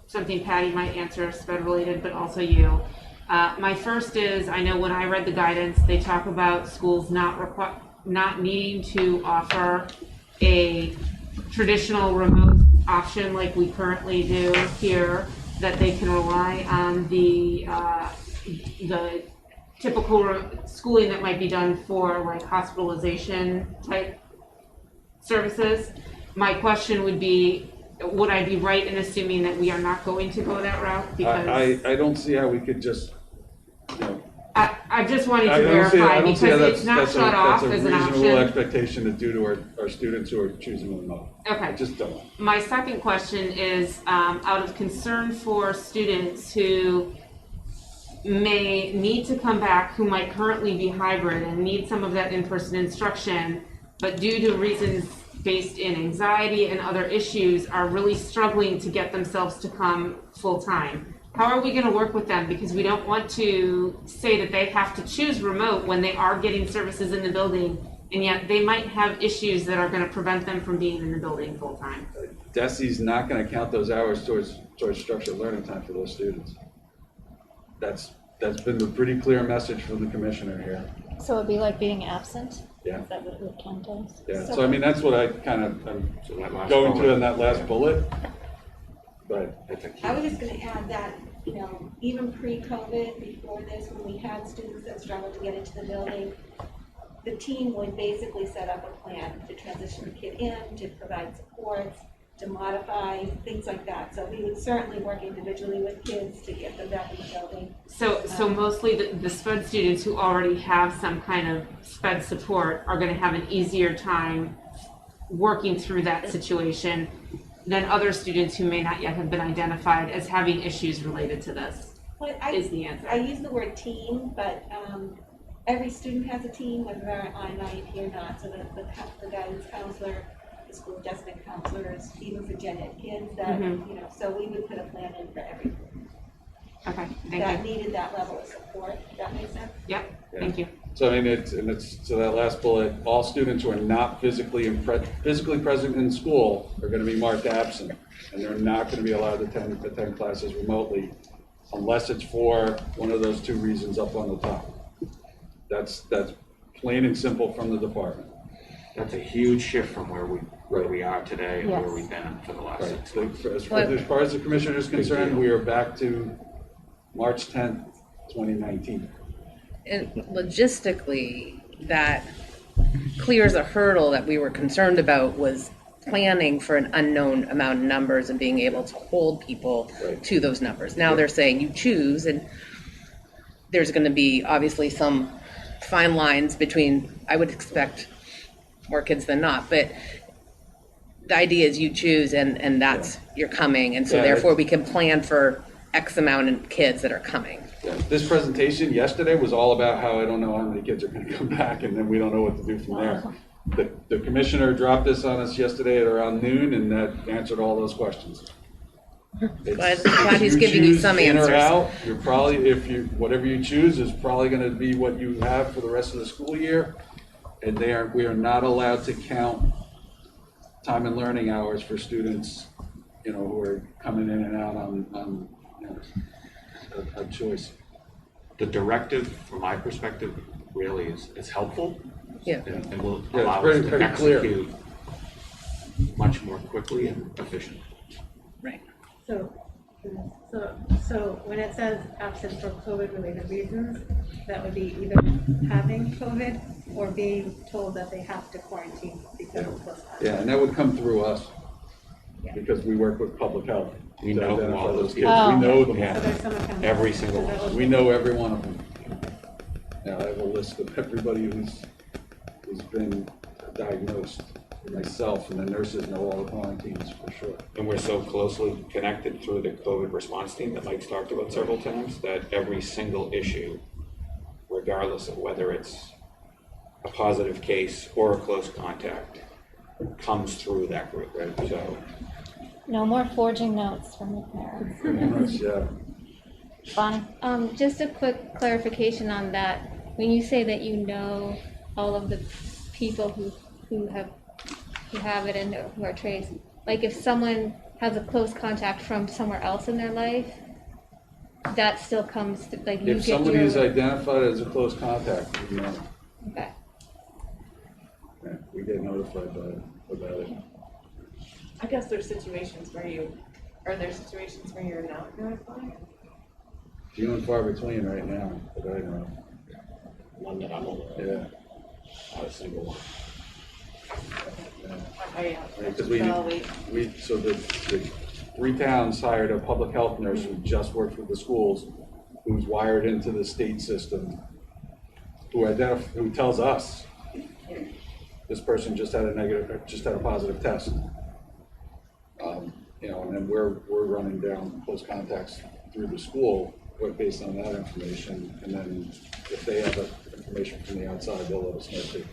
something Patty might answer, sped related, but also you. My first is, I know when I read the guidance, they talk about schools not needing to offer a traditional remote option like we currently do here, that they can rely on the typical schooling that might be done for like hospitalization type services. My question would be, would I be right in assuming that we are not going to go that route? Because I don't see how we could just, I I just wanted to I don't see verify how because it's not that's shut off that's as a an reasonable option. expectation to do to our students who are choosing remote. Okay. I just don't. My second question is out of concern for students who may need to come back, who might currently be hybrid and need some of that in-person instruction, but due to reasons based in anxiety and other issues are really struggling to get themselves to come full-time. How are we going to work with them? Because we don't want to say that they have to choose remote when they are getting services in the building, and yet they might have issues that are going to prevent them from being in the building full-time. DESE's not going to count those hours towards structured learning time for those students. That's been the pretty clear message from the commissioner here. So it'd be like being absent? Yeah. Is that what it would count as? Yeah, so I mean, that's what I kind of, I'm going to in that last bullet, but. I was just gonna add that, you know, even pre-COVID, before this, when we had students that struggled to get into the building, the team would basically set up a plan to transition the kid in, to provide supports, to modify, things like that. So we would certainly work individually with kids to get them back in the building. So mostly the SPED students who already have some kind of SPED support are going to have an easier time working through that situation than other students who may not yet have been identified as having issues related to this, is the answer. I use the word team, but every student has a team, whether they're on IEP or not. So the guidance counselor, the school adjustment counselors, even for gen ed kids that, you know, so we would put a plan in for everyone. Okay, thank That you. needed that level of support. Does that make sense? Yep, thank you. So I mean, it's so that last bullet, all students who are not physically present in school are going to be marked absent, and they're not going to be allowed to attend classes remotely unless it's for one of those two reasons up on the top. That's plain and simple from the department. That's a huge shift from where we are today and where we've been for the last 6 months. As far as the commissioner is concerned, we are back to March 10th, 2019. And logistically, that clears a hurdle that we were concerned about, was planning for an unknown amount of numbers and being able to hold people to those numbers. Now they're saying you choose, and there's going to be obviously some fine lines between, I would expect more kids than not, but the idea is you choose and that's, you're coming, and so therefore we can plan for X amount of kids that are coming. Yeah. This presentation yesterday was all about how I don't know how many kids are going to come back, and then we don't know what to do from there. The commissioner dropped this on us yesterday at around noon, and that answered all those questions. Glad he's giving you some in answers. Or out, you're probably, whatever you choose is probably going to be what you have for the rest of the school year, and we are not allowed to count time and learning hours for students, you know, who are coming in and out on a choice. The directive, from my perspective, really is helpful. Yeah. And will Yeah, allow it's us to pretty clear. execute much more quickly and efficiently. Right. So when it says absent for COVID-related reasons, that would be either having COVID or being told that they have to quarantine because of close contact. Yeah, and that would come through us, because we work with public health. We to know identify all those kids. kids. We know them Yeah. So all. there's some accountability. Every single So that one. would- We know every one of them. Yeah, I have a list of everybody who's been diagnosed, myself, and the nurses know all the quarantines for sure. And we're so closely connected through the COVID response team that Mike's talked about several times, that every single issue, regardless of whether it's a positive case or a close contact, comes through that group, right? So No more forging notes from the parents. Pretty much, yeah. Bonnie? Just a quick clarification on that. When you say that you know all of the people who have it and who are traced, like if someone has a close contact from somewhere else in their life, that still comes to, like you If get somebody your. is identified as a close contact, we know. Okay. Yeah, we get notified about it. I guess there's situations where are there situations where you're not notified? Few and far between right now, that I know. one that I'm aware of, Yeah. not a single one. Because so the 3 towns hired a public health nurse who just worked with the schools, who's wired into the state system, who tells us this person just had a positive test. You know, and then we're running down close contacts through the school based on that information, and then if they have information from the outside, they'll let us know too.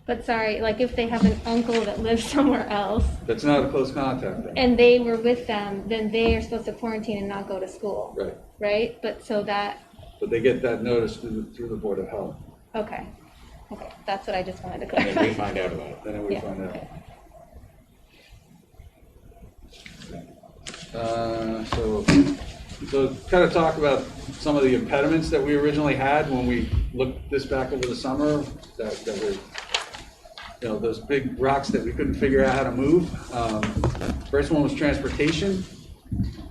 But sorry, like if they have an uncle that lives somewhere else That's not a close contact then. and they were with them, then they are supposed to quarantine and not go to school, Right. right? But so that, But they get that notice through the Board of Health. okay, that's what I just wanted to And then we clarify. find out about it. Then we Yeah, find out. okay. So kind of talk about some of the impediments that we originally had when we looked this back over the summer, that were, you know, those big rocks that we couldn't figure out how to move. First one was transportation.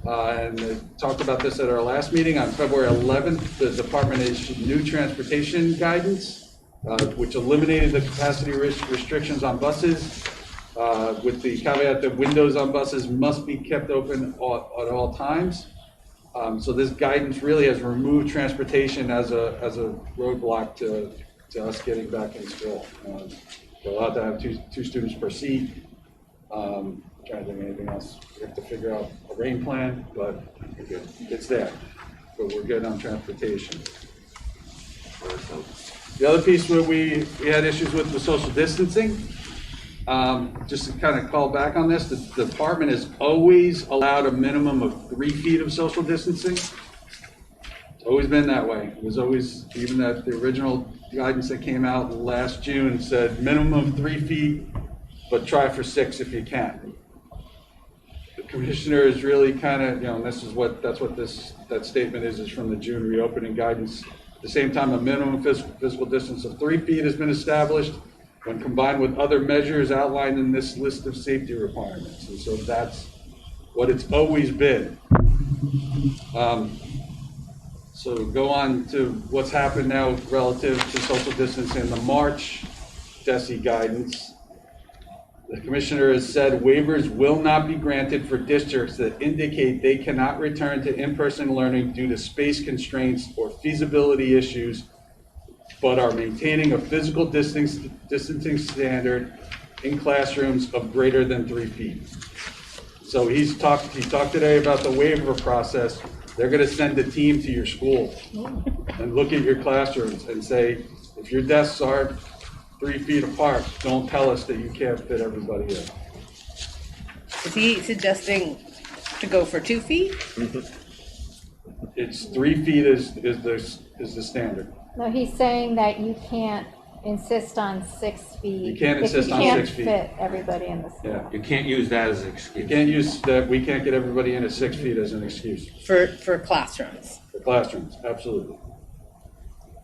And I talked about this at our last meeting on February 11th. The department issued new transportation guidance, which eliminated the capacity restrictions on buses, with the caveat that windows on buses must be kept open at all times. So this guidance really has removed transportation as a roadblock to us getting back in school. We're allowed to have two students per seat. Trying to think of anything else. We have to figure out a rain plan, but it's there. But we're good on transportation. The other piece where we had issues with was social distancing. Just to kind of call back on this, the department has always allowed a minimum of 3 feet of social distancing. It's always been that way. It was always, even that the original guidance that came out last June said minimum 3 feet, but try for 6 if you can. The commissioner is really kind of, you know, and that's what that statement is from the June reopening guidance. At the same time, a minimum physical distance of 3 feet has been established when combined with other measures outlined in this list of safety requirements. And so that's what it's always been. So go on to what's happened now relative to social distancing in the March DESE guidance. The commissioner has said waivers will not be granted for districts that indicate they cannot return to in-person learning due to space constraints or feasibility issues, but are maintaining a physical distancing standard in classrooms of greater than 3 feet. So he talked today about the waiver process. They're going to send a team to your school and look at your classrooms and say, if your desks aren't 3 feet apart, don't tell us that you can't fit everybody in. Is he suggesting to go for 2 feet? It's 3 feet is the standard. No, he's saying that you can't insist on 6 feet. You can't insist on 6 feet. If you can't fit everybody in the school. Yeah. You can't use that as an excuse. You can't use that we can't get everybody in at 6 feet as an excuse. For classrooms, For classrooms, absolutely.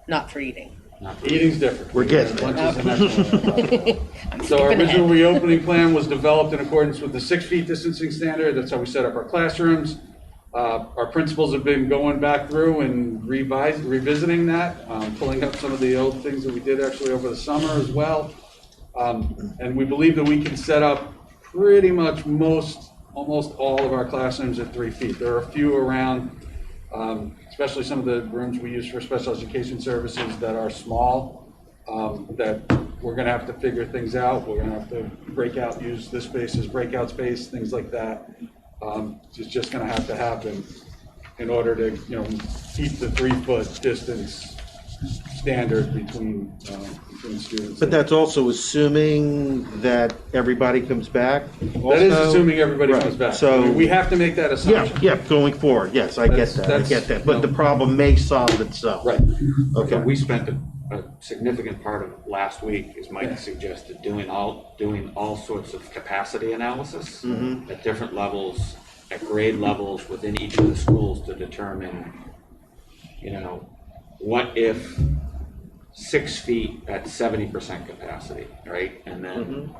not for eating. Eating's different. We're getting Lunch is the next one. So our original reopening plan was developed in accordance with the 6 feet distancing standard. That's how we set up our classrooms. Our principals have been going back through and revisiting that, pulling up some of the old things that we did actually over the summer as well. And we believe that we can set up pretty much almost all of our classrooms at 3 feet. There are a few around, especially some of the rooms we use for special education services that are small, that we're going to have to figure things out. We're going to have to use this space as breakout space, things like that. It's just going to have to happen in order to, keep the 3 foot distance standard between students. But that's also assuming that everybody comes back? That is assuming everybody comes back. So we have to make that assumption. Yeah, going forward, yes, I get that. But the problem may solve itself. Right. Okay. We spent a significant part of last week, as Mike suggested, doing all sorts of capacity analysis at different levels, at grade levels within each of the schools to determine, what if 6 feet at 70% capacity, right? And then,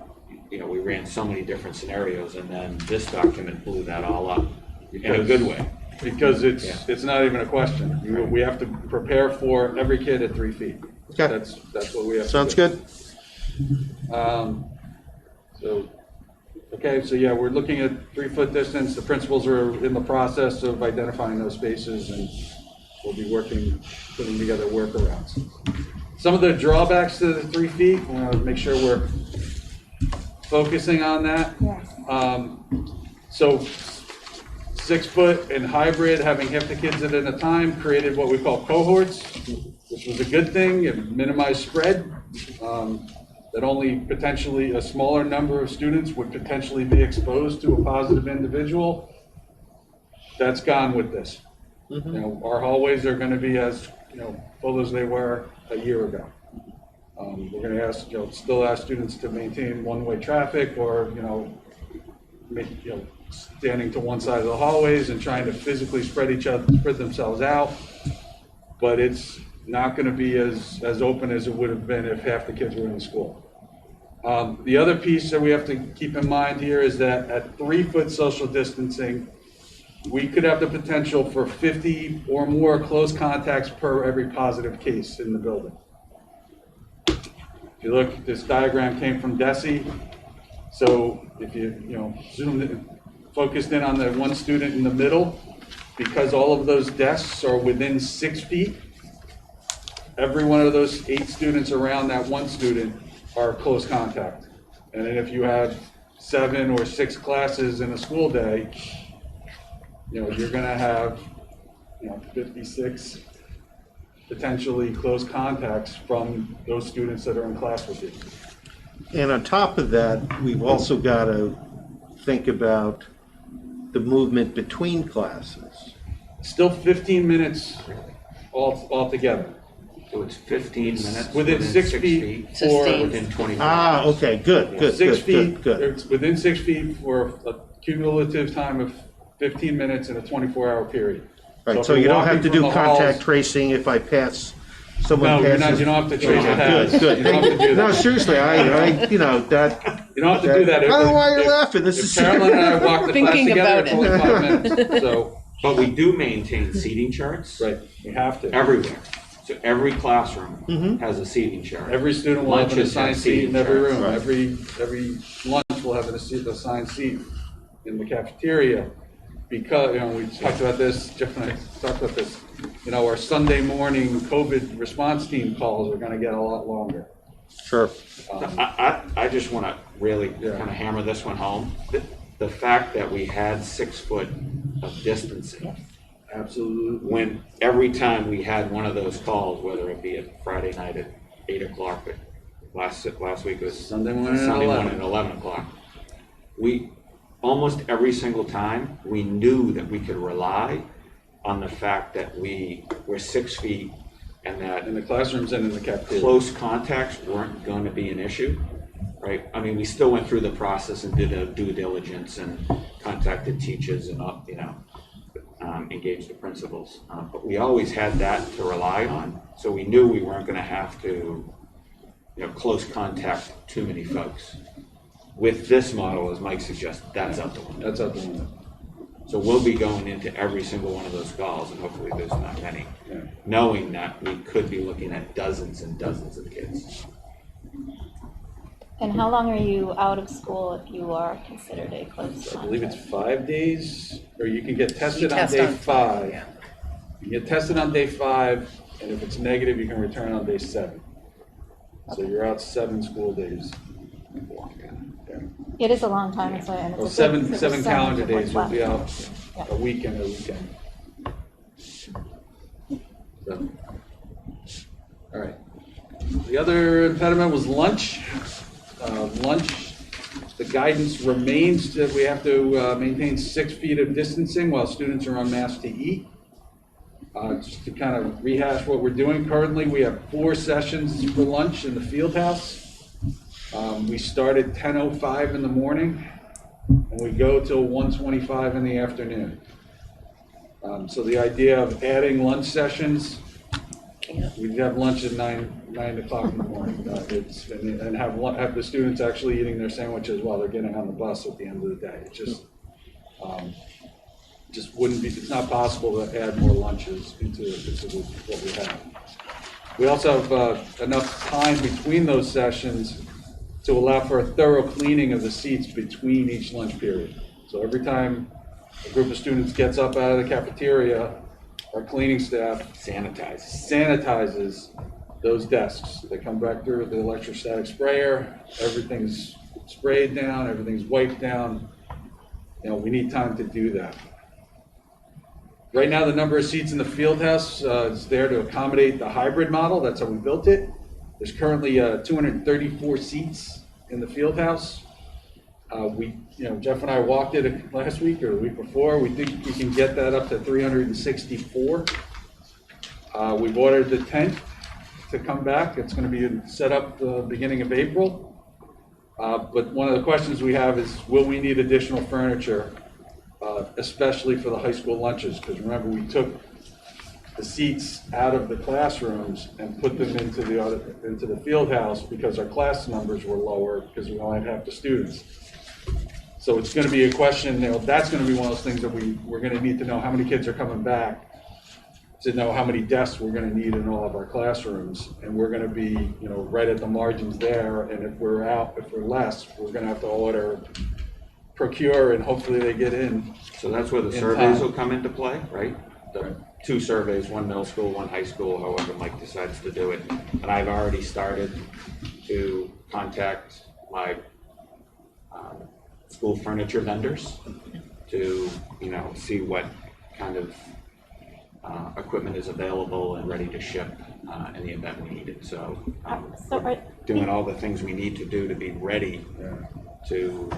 we ran so many different scenarios, and then this document blew that all up in a good way. Because it's not even a question. We have to prepare for every kid at 3 feet. Okay. That's what we have Sounds to do. good. So we're looking at 3 foot distance. The principals are in the process of identifying those spaces and we'll be putting together workarounds. Some of the drawbacks to the 3 feet, I want to make sure we're focusing on that. So 6 foot and hybrid, having half the kids at a time, created what we call cohorts, which was a good thing. It minimized spread, that only potentially a smaller number of students would potentially be exposed to a positive individual. That's gone with this. You know, our hallways are going to be as full as they were a year ago. We're going to ask, still ask students to maintain one-way traffic, or standing to one side of the hallways and trying to physically spread themselves out. But it's not going to be as open as it would have been if half the kids were in the school. The other piece that we have to keep in mind here is that at 3 foot social distancing, we could have the potential for 50 or more close contacts per every positive case in the building. If you look, this diagram came from DESE. So if you zoomed in, focused in on the one student in the middle, because all of those desks are within 6 feet, every one of those 8 students around that one student are close contact. And then if you have 7 or 6 classes in a school day, you're going to have 56 potentially close contacts from those students that are in class with you. And on top of that, we've also got to think about the movement between classes. Still 15 minutes altogether. So it's 15 minutes within 6 feet or within 20 minutes. Okay, good. 6 feet. It's within 6 feet for a cumulative time of 15 minutes in a 24-hour period. Right, so you don't have to do contact tracing if I pass someone. No, passes. you don't have to trace paths. Good. You don't have to do that. No, seriously, that. You don't have to do that. I don't know why you're laughing. This is Carolyn and I walked the class together for 25 minutes. So, but we do maintain seating charts. Right, we have to. Everywhere. So every classroom has a seating chart. Every student will have an assigned seat in every room. Right. Every lunch will have an assigned seat in the cafeteria. Because, we talked about this, Jeff and I talked about this, our Sunday morning COVID response team calls are going to get a lot longer. Sure. I just want to really kind of hammer this one home. The fact that we had 6 foot of distancing. Absolutely. When every time we had one of those calls, whether it be a Friday night at 8 o'clock, but last week was Sunday morning at 11 o'clock. Almost every single time, we knew that we could rely on the fact that we were 6 feet and that in the classrooms and in the cafeteria, close contacts weren't going to be an issue, right? I mean, we still went through the process and did a due diligence and contacted teachers and engaged the principals. But we always had that to rely on, so we knew we weren't going to have to, close contact too many folks. With this model, as Mike suggests, that's out the window. That's out the window. So we'll be going into every single one of those calls, and hopefully there's not many, knowing that we could be looking at dozens and dozens of kids. And how long are you out of school if you are considered a close contact? I believe it's 5 days, or you can get tested on day 5. Yeah. You get tested on day 5, and if it's negative, you can return on day 7. So you're out 7 school days. It is a long time, and so and Well, it's a good seven calendar percentage days of will what's be left. out a weekend. So, all right. The other impediment was lunch. The guidance remains that we have to maintain 6 feet of distancing while students are unmasked to eat. Just to kind of rehash what we're doing currently, we have 4 sessions for lunch in the field house. We start at 10:05 in the morning, and we go till 1:25 in the afternoon. So the idea of adding lunch sessions, we'd have lunch at 9 o'clock in the morning, and have the students actually eating their sandwiches while they're getting on the bus at the end of the day. It just wouldn't be. It's not possible to add more lunches into what we have. We also have enough time between those sessions to allow for a thorough cleaning of the seats between each lunch period. So every time a group of students gets up out of the cafeteria, our cleaning staff sanitizes those desks. They come back through with the electrostatic sprayer, everything's sprayed down, everything's wiped down. You know, we need time to do that. Right now, the number of seats in the field house is there to accommodate the hybrid model. That's how we built it. There's currently 234 seats in the field house. Jeff and I walked it last week or the week before. We think we can get that up to 364. We've ordered the tent to come back. It's going to be set up the beginning of April. But one of the questions we have is, will we need additional furniture, especially for the high school lunches? Because remember, we took the seats out of the classrooms and put them into the field house because our class numbers were lower because we only had half the students. So it's going to be a question, that's going to be one of those things that we're going to need to know how many kids are coming back to know how many desks we're going to need in all of our classrooms. And we're going to be, right at the margins there. And if we're less, we're going to have to procure, and hopefully they get in. So that's where the surveys will come into play, right? The 2 surveys, 1 middle school, 1 high school, however Mike decides to do it. And I've already started to contact my school furniture vendors to, see what kind of equipment is available and ready to ship in the event we need it. So we're doing all the things we need to do to be ready to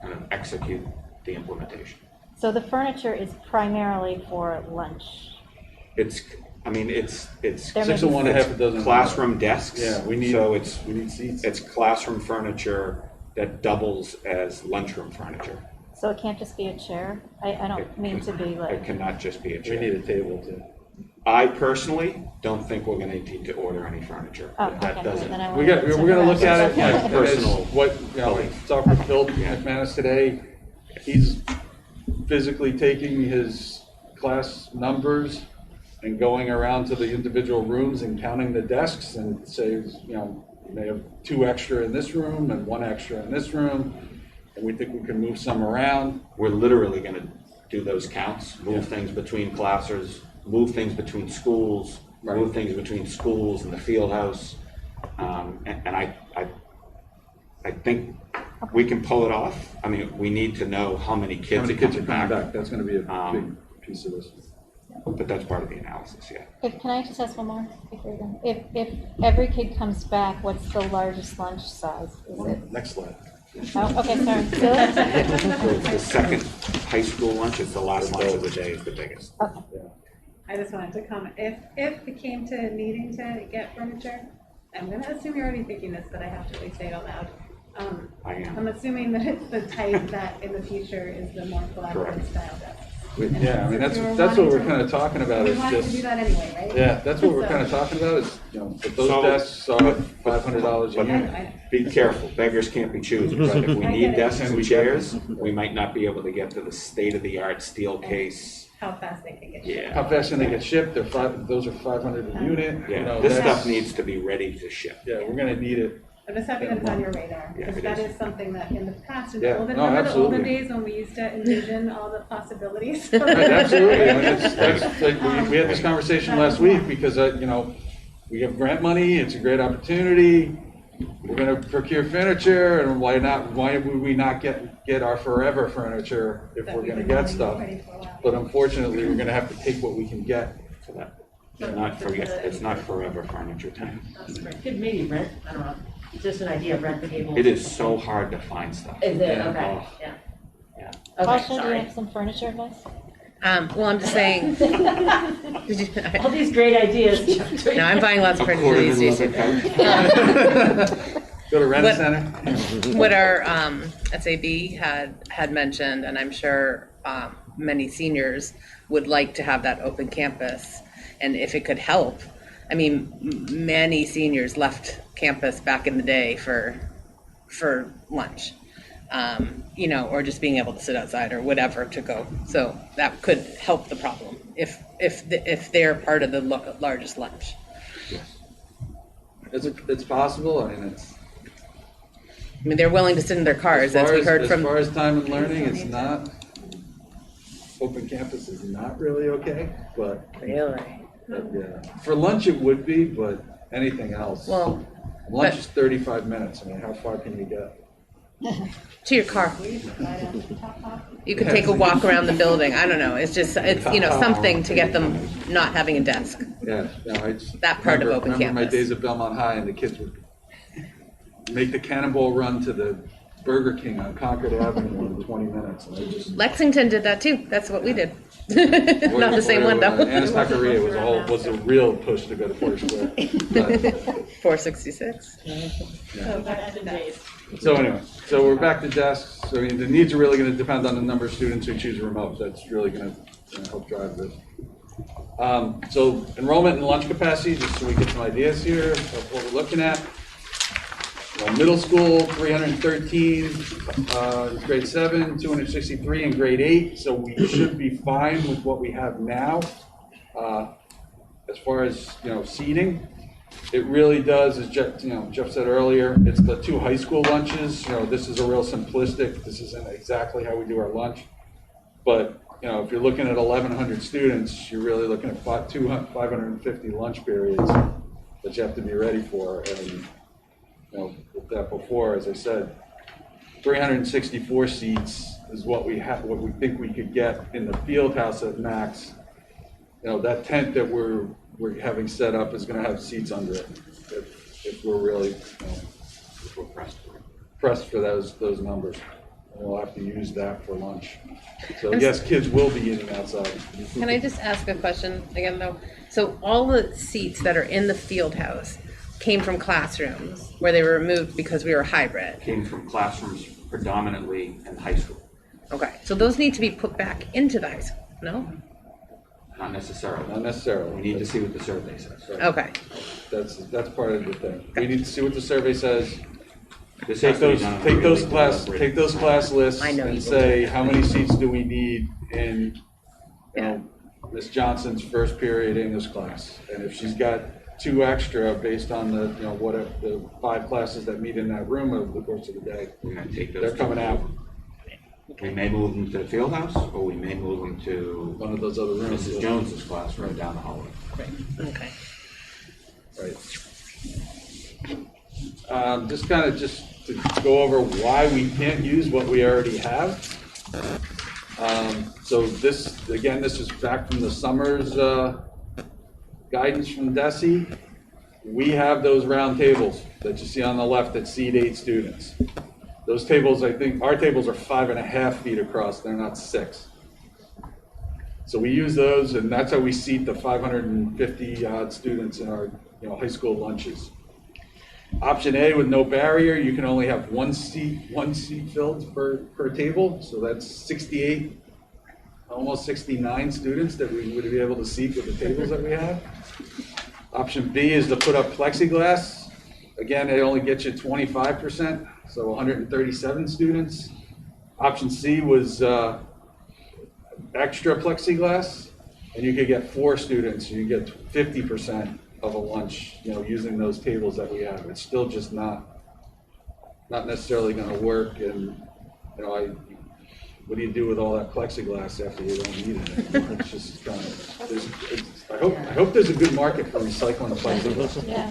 kind of execute the implementation. So the furniture is primarily for lunch. It's 6 of 1, half a dozen classroom desks. Yeah, we need seats. It's classroom furniture that doubles as lunchroom furniture. So it can't just be a chair? I don't mean to be like... It cannot just be a chair. We need a table too. I personally don't think we're going to need to order any furniture. Oh, That okay. doesn't. We're going to look at it. My personal. Talk with Phil McManus today. He's physically taking his class numbers and going around to the individual rooms and counting the desks and says, you may have 2 extra in this room and 1 extra in this room, and we think we can move some around. We're literally going to do those counts, move things between classes, move things between schools, move things between schools and the field house, and I think we can pull it off. I mean, we need to know how many kids are coming back. That's going to be a big piece of this. But that's part of the analysis, yeah. Can I just ask one more before you're done? If every kid comes back, what's the largest lunch size? Is it? Next slide. Oh, okay, sorry. The second high school lunch is the last lunch of the day is the biggest. Okay. I just wanted to comment, if it came to needing to get furniture, I'm gonna assume you're already thinking this, but I have to really say it out loud. I am. I'm assuming that it's the type that in the future is the more collaborative style desk. Yeah, I mean, that's what we're kind of talking about. We wanted to do that anyway, right? Yeah, that's what we're kind of talking about is, but those desks are $500 a unit. Be careful, beggars can't be choosers, right? If we need desks and chairs, we might not be able to get to the state-of-the-art steel case. How fast they can get shipped. Yeah. How fast can they get shipped? Those are $500 a unit. Yeah, this stuff needs to be ready to ship. Yeah, we're going to need it. I'm just happy that it's on your radar, Yeah, because that is something that in the past, Yeah, remember no, the absolutely. olden days when we used to envision all the possibilities? Right, absolutely. I mean, that's like we had this conversation last week because, we have grant money. It's a great opportunity. We're going to procure furniture, and why would we not get our forever furniture if we're going to get stuff? But unfortunately, we're going to have to take what we can get for that. It's not forever furniture time. Could maybe rent, I don't know, just an idea of rent the tables. It is so hard to find stuff. Is it? Yeah. Okay, Oh. yeah. Yeah. Okay, Tasha, do you sorry. have some furniture advice? Well, I'm just saying. All these great ideas. No, I'm buying lots of furniture these days. Go to Rent Center. What our SAB had mentioned, and I'm sure many seniors would like to have that open campus, and if it could help. I mean, many seniors left campus back in the day for lunch. Or just being able to sit outside or whatever to go. So that could help the problem if they're part of the largest lunch. It's possible. They're willing to sit in their cars, as we heard from. As far as time and learning, it's not open campus is not really okay, but. Really? Yeah, for lunch it would be, but anything else. Well, lunch is 35 minutes. I mean, how far can you get? To your car. You could take a walk around the building. I don't know. It's just, it's, you know, something to get them not having a desk. Yeah, no, I just That part of open remember my campus. days at Belmont High, and the kids would make the cannonball run to the Burger King on Concord Avenue in 20 minutes. And I just, Lexington did that too. That's what we did. Not the same one though. Anastasia was a real push to go to Porter Square. But, 466. yeah. So anyway, so we're back to desks. So I mean, the needs are really going to depend on the number of students who choose remote. That's really going to help drive this. So enrollment and lunch capacity, just so we get some ideas here of what we're looking at. Middle school, 313 grade 7, 263 in grade 8. So we should be fine with what we have now. As far as seating, it really does, as Jeff said earlier, it's the 2 high school lunches. This is a real simplistic. This isn't exactly how we do our lunch, but if you're looking at 1,100 students, you're really looking at 550 lunch periods that you have to be ready for. And with that before, as I said, 364 seats is what we have, what we think we could get in the field house at max. That tent that we're having set up is going to have seats under it if we're really if we're pressed for those numbers. And we'll have to use that for lunch. So yes, kids will be eating outside. Can I just ask a question again though? So all the seats that are in the field house came from classrooms where they were removed because we were hybrid. Came from classrooms predominantly in high school. Okay, so those need to be put back into the high school, no? Not necessarily. Not necessarily. We need to see what the survey says. Right. Okay. That's part of the thing. We need to see what the survey says. This Take has to be those done on a take those really class deliberate take those class lists I know you and will say do that. how many seats do we need in Miss Johnson's first period English class, and if she's got 2 extra based on the whatever the 5 classes that meet in that room over the course of the day, We're going to take those. they're coming out. We may move them to the field house, or we may move them to One of those other rooms. Mrs. Jones's class right down the hallway. Okay. Right. Just to go over why we can't use what we already have. So this is back from the summer's guidance from DESE. We have those round tables that you see on the left that seat 8 students. Those tables, I think, our tables are 5.5 feet across. They're not 6. So we use those, and that's how we seat the 550 odd students in our high school lunches. Option A with no barrier, you can only have one seat filled per table. So that's 68, almost 69 students that we would be able to seat with the tables that we have. Option B is to put up plexiglass. Again, it only gets you 25%, so 137 students. Option C was extra plexiglass, and you could get 4 students, so you get 50% of a lunch, using those tables that we have. It's still just not necessarily going to work, and what do you do with all that plexiglass after you don't need it anymore? It's just kind of. I hope there's a good market for recycling plexiglass. Yeah.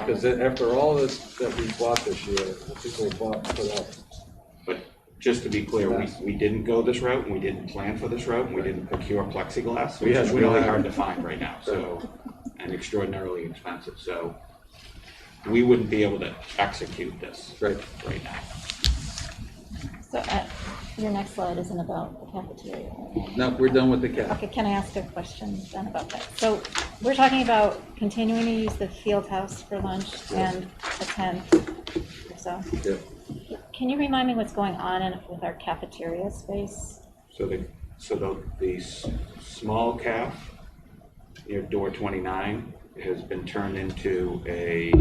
Because after all this that we bought this year, people bought and put up. But just to be clear, we didn't go this route, and we didn't plan for this route, and we didn't procure plexiglass, which is really hard to find right now, and extraordinarily expensive. So we wouldn't be able to execute this right now. So your next slide isn't about the cafeteria. Right? No, we're done with the cap. Okay, can I ask a question then about that? So we're talking about continuing to use the field house for lunch and a tent or so. Yeah. Can you remind me what's going on with our cafeteria space? So the small caf near door 29 has been turned into a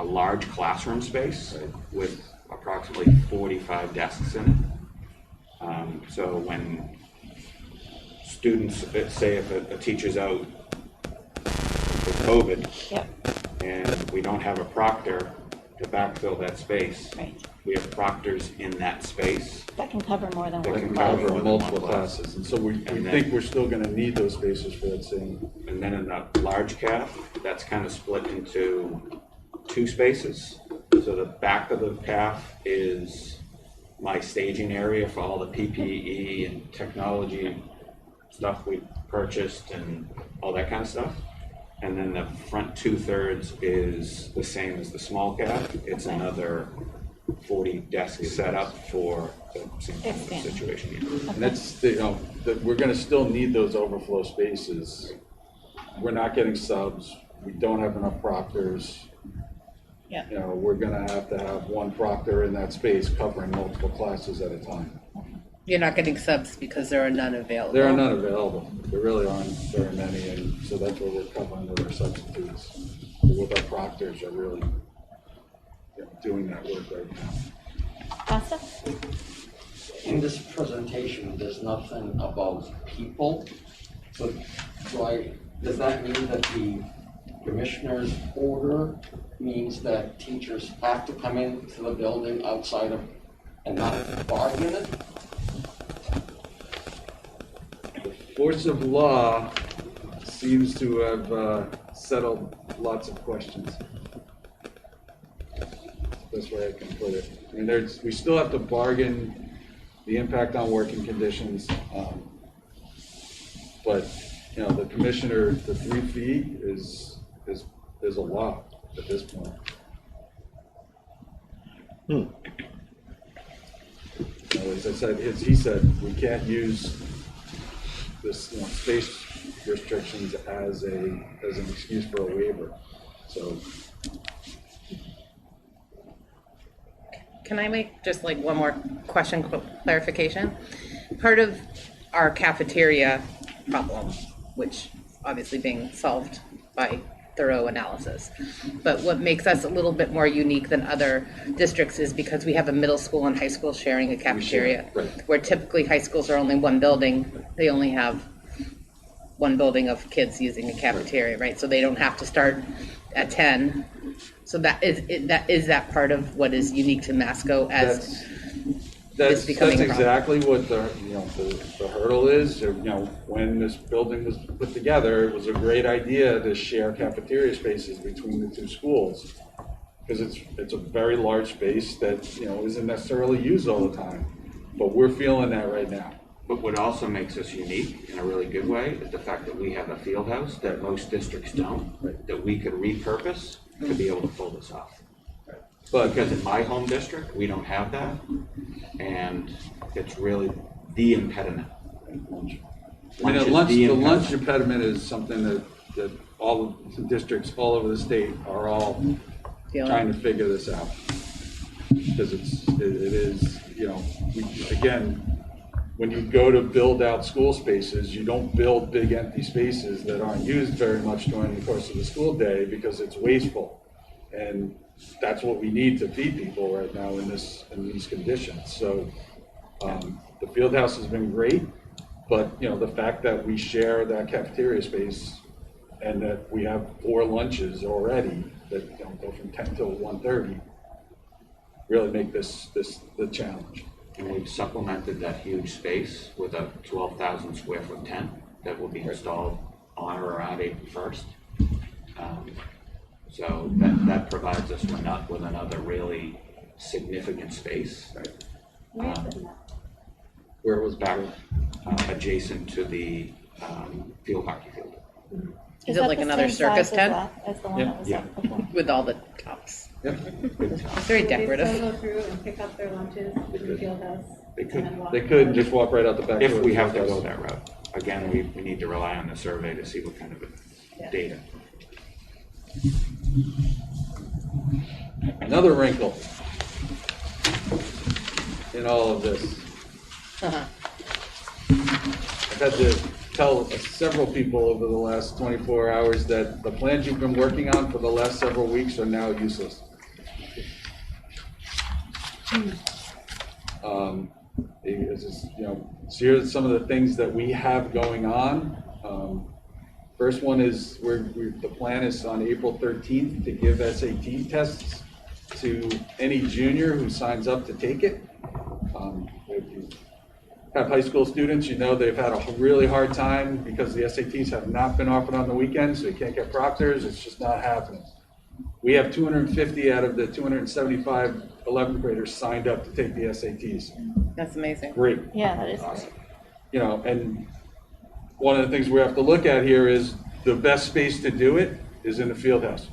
large classroom space with approximately 45 desks in it. So when students, say if a teacher's out with COVID, and we don't have a proctor to backfill that space, we have proctors in that space. That can cover more than That one can class. cover Cover multiple classes, and so we think we're still gonna need those spaces for that same. And then in the large calf, that's kind of split into 2 spaces. So the back of the calf is my staging area for all the PPE and technology stuff we purchased and all that kind of stuff. And then the front 2/3 is the same as the small calf. It's another 40 desk setup for the same kind of situation. And that's, that we're gonna still need those overflow spaces. We're not getting subs, we don't have enough proctors. Yeah. We're gonna have to have one proctor in that space covering multiple classes at a time. You're not getting subs because there are none available. There are none available. There really aren't very many, and so that's what we're covering with our substitutes. With our proctors are really doing that work right now. Costa? In this presentation, there's nothing about people. So does that mean that the commissioner's order means that teachers have to come into the building outside of and not bargain it? The force of law seems to have settled lots of questions. That's the best way I can put it. I mean, we still have to bargain the impact on working conditions, but the commissioner, the 3 feet is a lot at this point. As I said, he said we can't use this space restrictions as an excuse for a waiver. So. Can I make just like one more question clarification? Part of our cafeteria problem, which obviously being solved by thorough analysis, but what makes us a little bit more unique than other districts is because we have a middle school and high school sharing a cafeteria, where typically high schools are only one building. They only have one building of kids using a cafeteria, right? So they don't have to start at 10. So that is that part of what is unique to Masco as that's becoming exactly what the hurdle is. When this building was put together, it was a great idea to share cafeteria spaces between the 2 schools because it's a very large space that isn't necessarily used all the time. But we're feeling that right now. But what also makes us unique in a really good way is the fact that we have a field house that most districts don't, that we could repurpose to be able to pull this off. But because in my home district, we don't have that, and it's really the impediment. The lunch impediment is something that all of the districts all over the state are all trying to figure this out. Because it is, again, when you go to build out school spaces, you don't build big empty spaces that aren't used very much during the course of the school day because it's wasteful. And that's what we need to feed people right now in these conditions. So the field house has been great, but the fact that we share that cafeteria space and that we have 4 lunches already that go from 10 till 1:30 really make this the challenge. And we've supplemented that huge space with a 12,000 square foot tent that will be installed on or around April 1st. So that provides us with another really significant space. Where it was back adjacent to the field hockey field. Is it like another circus tent? As the one that was up before? With all the tops. Yep. It's very decorative. They still go through and pick up their lunches in the field house. They could just walk right out the back. If we have to go that route. Again, we need to rely on the survey to see what kind of data. Another wrinkle in all of this. I've had to tell several people over the last 24 hours that the plans you've been working on for the last several weeks are now useless. So here's some of the things that we have going on. First one is the plan is on April 13th to give SAT tests to any junior who signs up to take it. If you have high school students, you know they've had a really hard time because the SATs have not been offered on the weekends, so you can't get proctors. It's just not happening. We have 250 out of the 275 11th graders signed up to take the SATs. That's amazing. Great. Yeah, that is great. You know, and one of the things we have to look at here is the best space to do it is in the field house.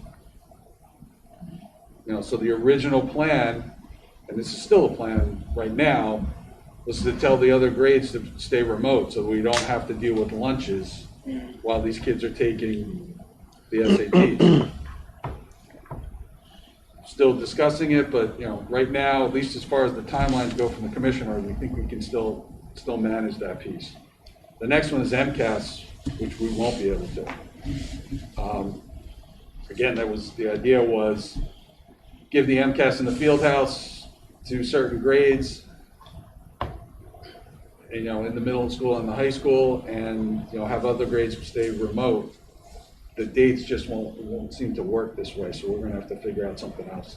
You know, so the original plan, and this is still a plan right now, was to tell the other grades to stay remote so we don't have to deal with lunches while these kids are taking the SATs. Still discussing it, but you know, right now, at least as far as the timelines go from the commissioner, we think we can still manage that piece. The next one is MCAS, which we won't be able to. Again, the idea was give the MCAS in the field house to certain grades, you know, in the middle school and the high school, and you know, have other grades stay remote. The dates just won't seem to work this way, so we're going to have to figure out something else.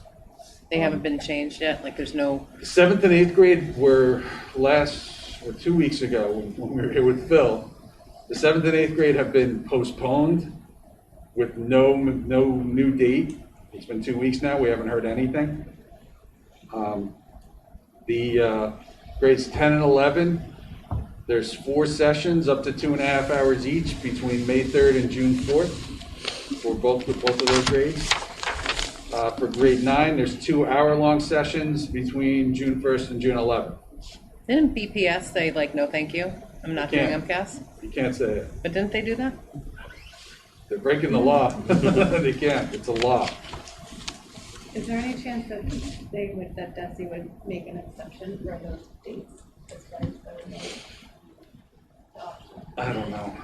They haven't been changed yet? Like there's no... The 7th and 8th grade were 2 weeks ago when we were here with Phil. The 7th and 8th grade have been postponed with no new date. It's been 2 weeks now. We haven't heard anything. The grades 10 and 11, there's 4 sessions up to 2.5 hours each between May 3rd and June 4th for both of those grades. For grade 9, there's 2 hour-long sessions between June 1st and June 11th. Didn't BPS say like, no thank you, I'm not doing MCAS? You can't say it. But didn't they do that? They're breaking the law. They can't. It's a law. Is there any chance that that DESI would make an exception for those dates as far as the remote? I don't know.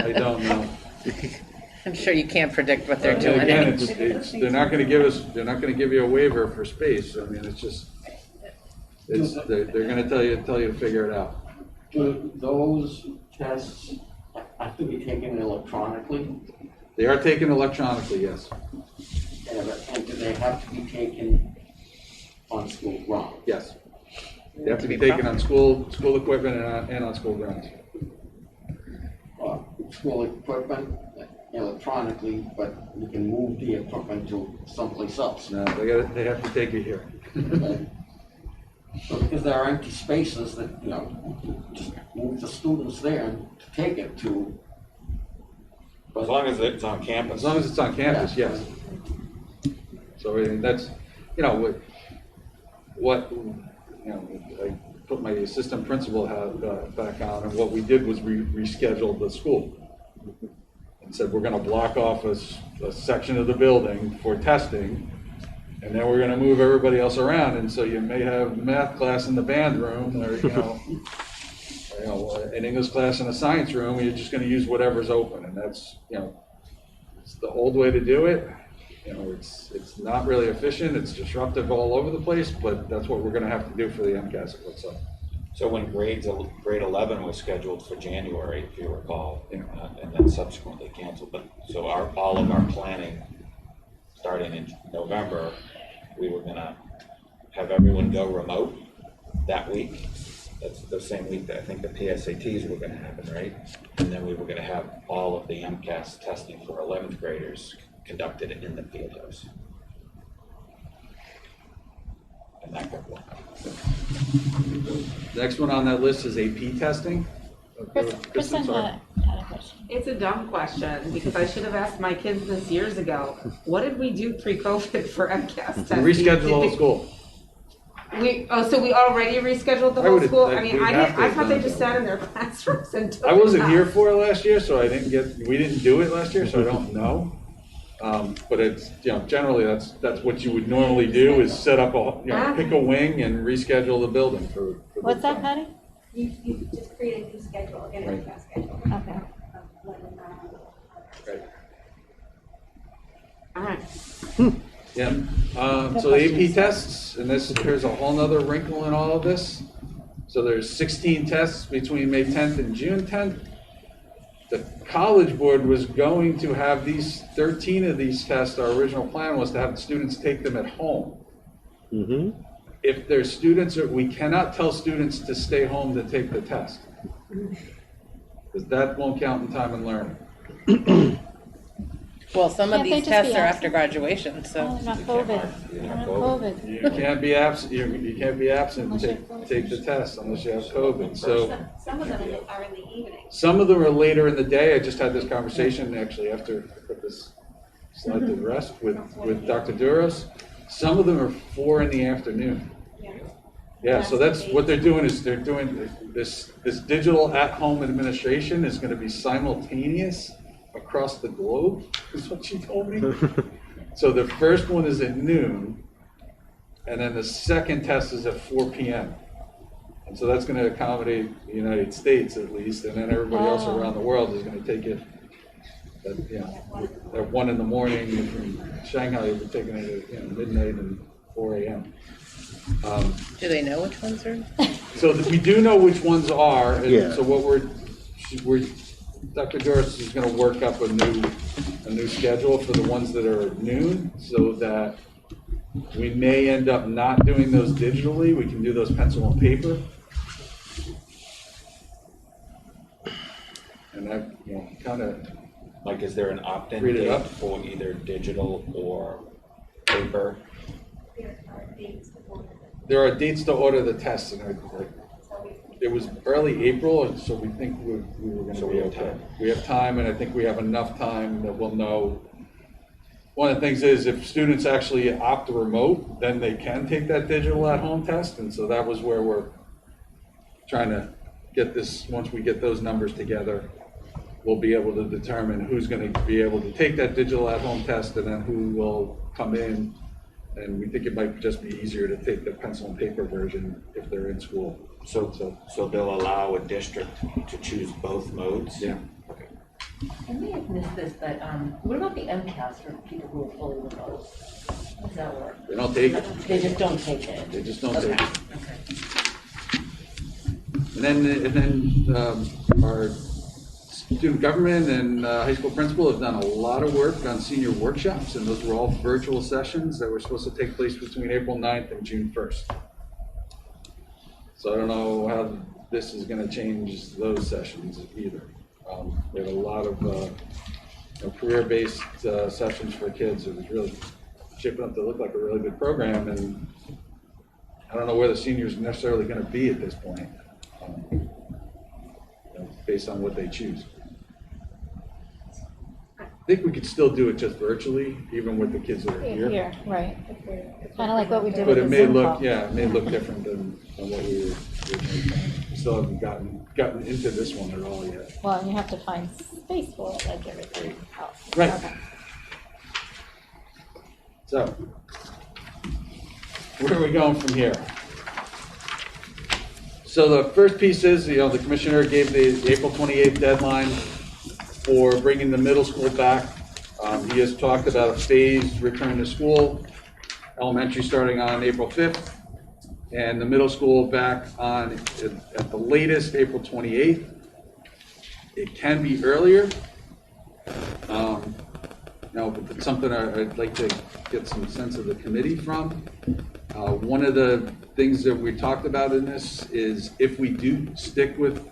I don't know. I'm sure you can't predict what they're doing. Again, they're not going to give us. They're not going to give you a waiver for space. I mean, it's just. They're going to tell you to figure it out. Do those tests have to be taken electronically? They are taken electronically, yes. And do they have to be taken on school grounds? Yes. They have to be taken on school equipment and on school grounds. School equipment electronically, but you can move the equipment to someplace else. No, they have to take it here. So because there are empty spaces that, you know, just move the students there and to take it to. As long as it's on campus. As long as it's on campus, yes. So I mean, that's, you know, what you know, I put my assistant principal hat back on, and what we did was rescheduled the school and said we're going to block off a section of the building for testing, and then we're going to move everybody else around. And so you may have math class in the band room, or you know, an English class in a science room. You're just going to use whatever's open, and that's, you know, it's the old way to do it. You know, it's not really efficient. It's disruptive all over the place, but that's what we're going to have to do for the MCAS, it looks like. So when grade 11 was scheduled for January, if you recall, and then subsequently canceled, but so all of our planning starting in November, we were going to have everyone go remote that week. That's the same week that I think the PSATs were going to happen, right? And then we were going to have all of the MCAS testing for 11th graders conducted in the field house. And that got blocked. Next one on that list is AP testing. Kristen had a question. It's a dumb question because I should have asked my kids this years ago. What did we do pre-COVID for MCAS testing? Reschedule the whole school. So we already rescheduled the whole school? I mean, I thought they just sat in their classrooms and took I wasn't it here out. for it last year, so we didn't do it last year, so I don't know. But it's, you know, generally that's what you would normally do is set up pick a wing and reschedule the building for What's that, Patty? You just create a new schedule, an Right. MCAS schedule. Okay. Right. All right. Yeah. So the AP tests, and here's a whole nother wrinkle in all of this. So there's 16 tests between May 10th and June 10th. the College Board was going to have 13 of these tests. Our original plan was to have the students take them at home. Mm-hmm. If there's students, we cannot tell students to stay home to take the test, because that won't count in time and learning. Well, some of Can't they these just tests be are absent? after graduation, so. Oh, not COVID. Not COVID. You can't be absent. You can't be absent and take the test unless you have COVID. So Some of them are in the evening. some of them are later in the day. I just had this conversation actually after I put this slide to rest with Dr. Duros. Some of them are 4 in the afternoon. Yeah, so that's what they're doing is they're doing this digital at-home administration is going to be simultaneous across the globe, is what she told me. So the first one is at noon, and then the second test is at 4 p.m. And so that's going to accommodate the United States at least, and then everybody else around the world is going to take it at 1 in the morning. From Shanghai, we're taking it at midnight and 4 a.m. Do they know which ones are? So we do know which ones are, and Yeah. so what we're Dr. Doris is going to work up a new schedule for the ones that are at noon, so that we may end up not doing those digitally. We can do those pencil and paper. And I, kind of Like, is there an opt-in read it date up. for either digital or paper? There are dates to order the tests, and it was early April, and so we think we were going to be okay. We have time, and I think we have enough time that we'll know. One of the things is if students actually opt remote, then they can take that digital at-home test, and so that was where we're trying to get this. Once we get those numbers together, we'll be able to determine who's going to be able to take that digital at-home test, and then who will come in. And we think it might just be easier to take the pencil and paper version if they're in school. So they'll allow a district to choose both modes? Yeah. Okay. I may have missed this, but what about the MCAS for people who are fully remote? How does that work? They don't take it. They just don't take it? They just don't take it. Okay. And then our student government and high school principal have done a lot of work on senior workshops, and those were all virtual sessions that were supposed to take place between April 9th and June 1st. So I don't know how this is going to change those sessions either. We have a lot of career-based sessions for kids. It was really shaping up to look like a really good program, and I don't know where the seniors are necessarily going to be at this point, based on what they choose. I think we could still do it just virtually, even with the kids that are here. Here, right. Kind of like what we did But with it the may Zoom look, call. yeah, it may look different than what we were originally planning. We still haven't gotten into this one at all yet. Well, and you have to find space for it like everything else. Right. Okay. So, where are we going from here? So the first piece is, the commissioner gave the April 28th deadline for bringing the middle school back. He has talked about a phased return to school, elementary starting on April 5th, and the middle school back on, at the latest, April 28th. It can be earlier. But it's something I'd like to get some sense of the committee from. One of the things that we talked about in this is if we do stick with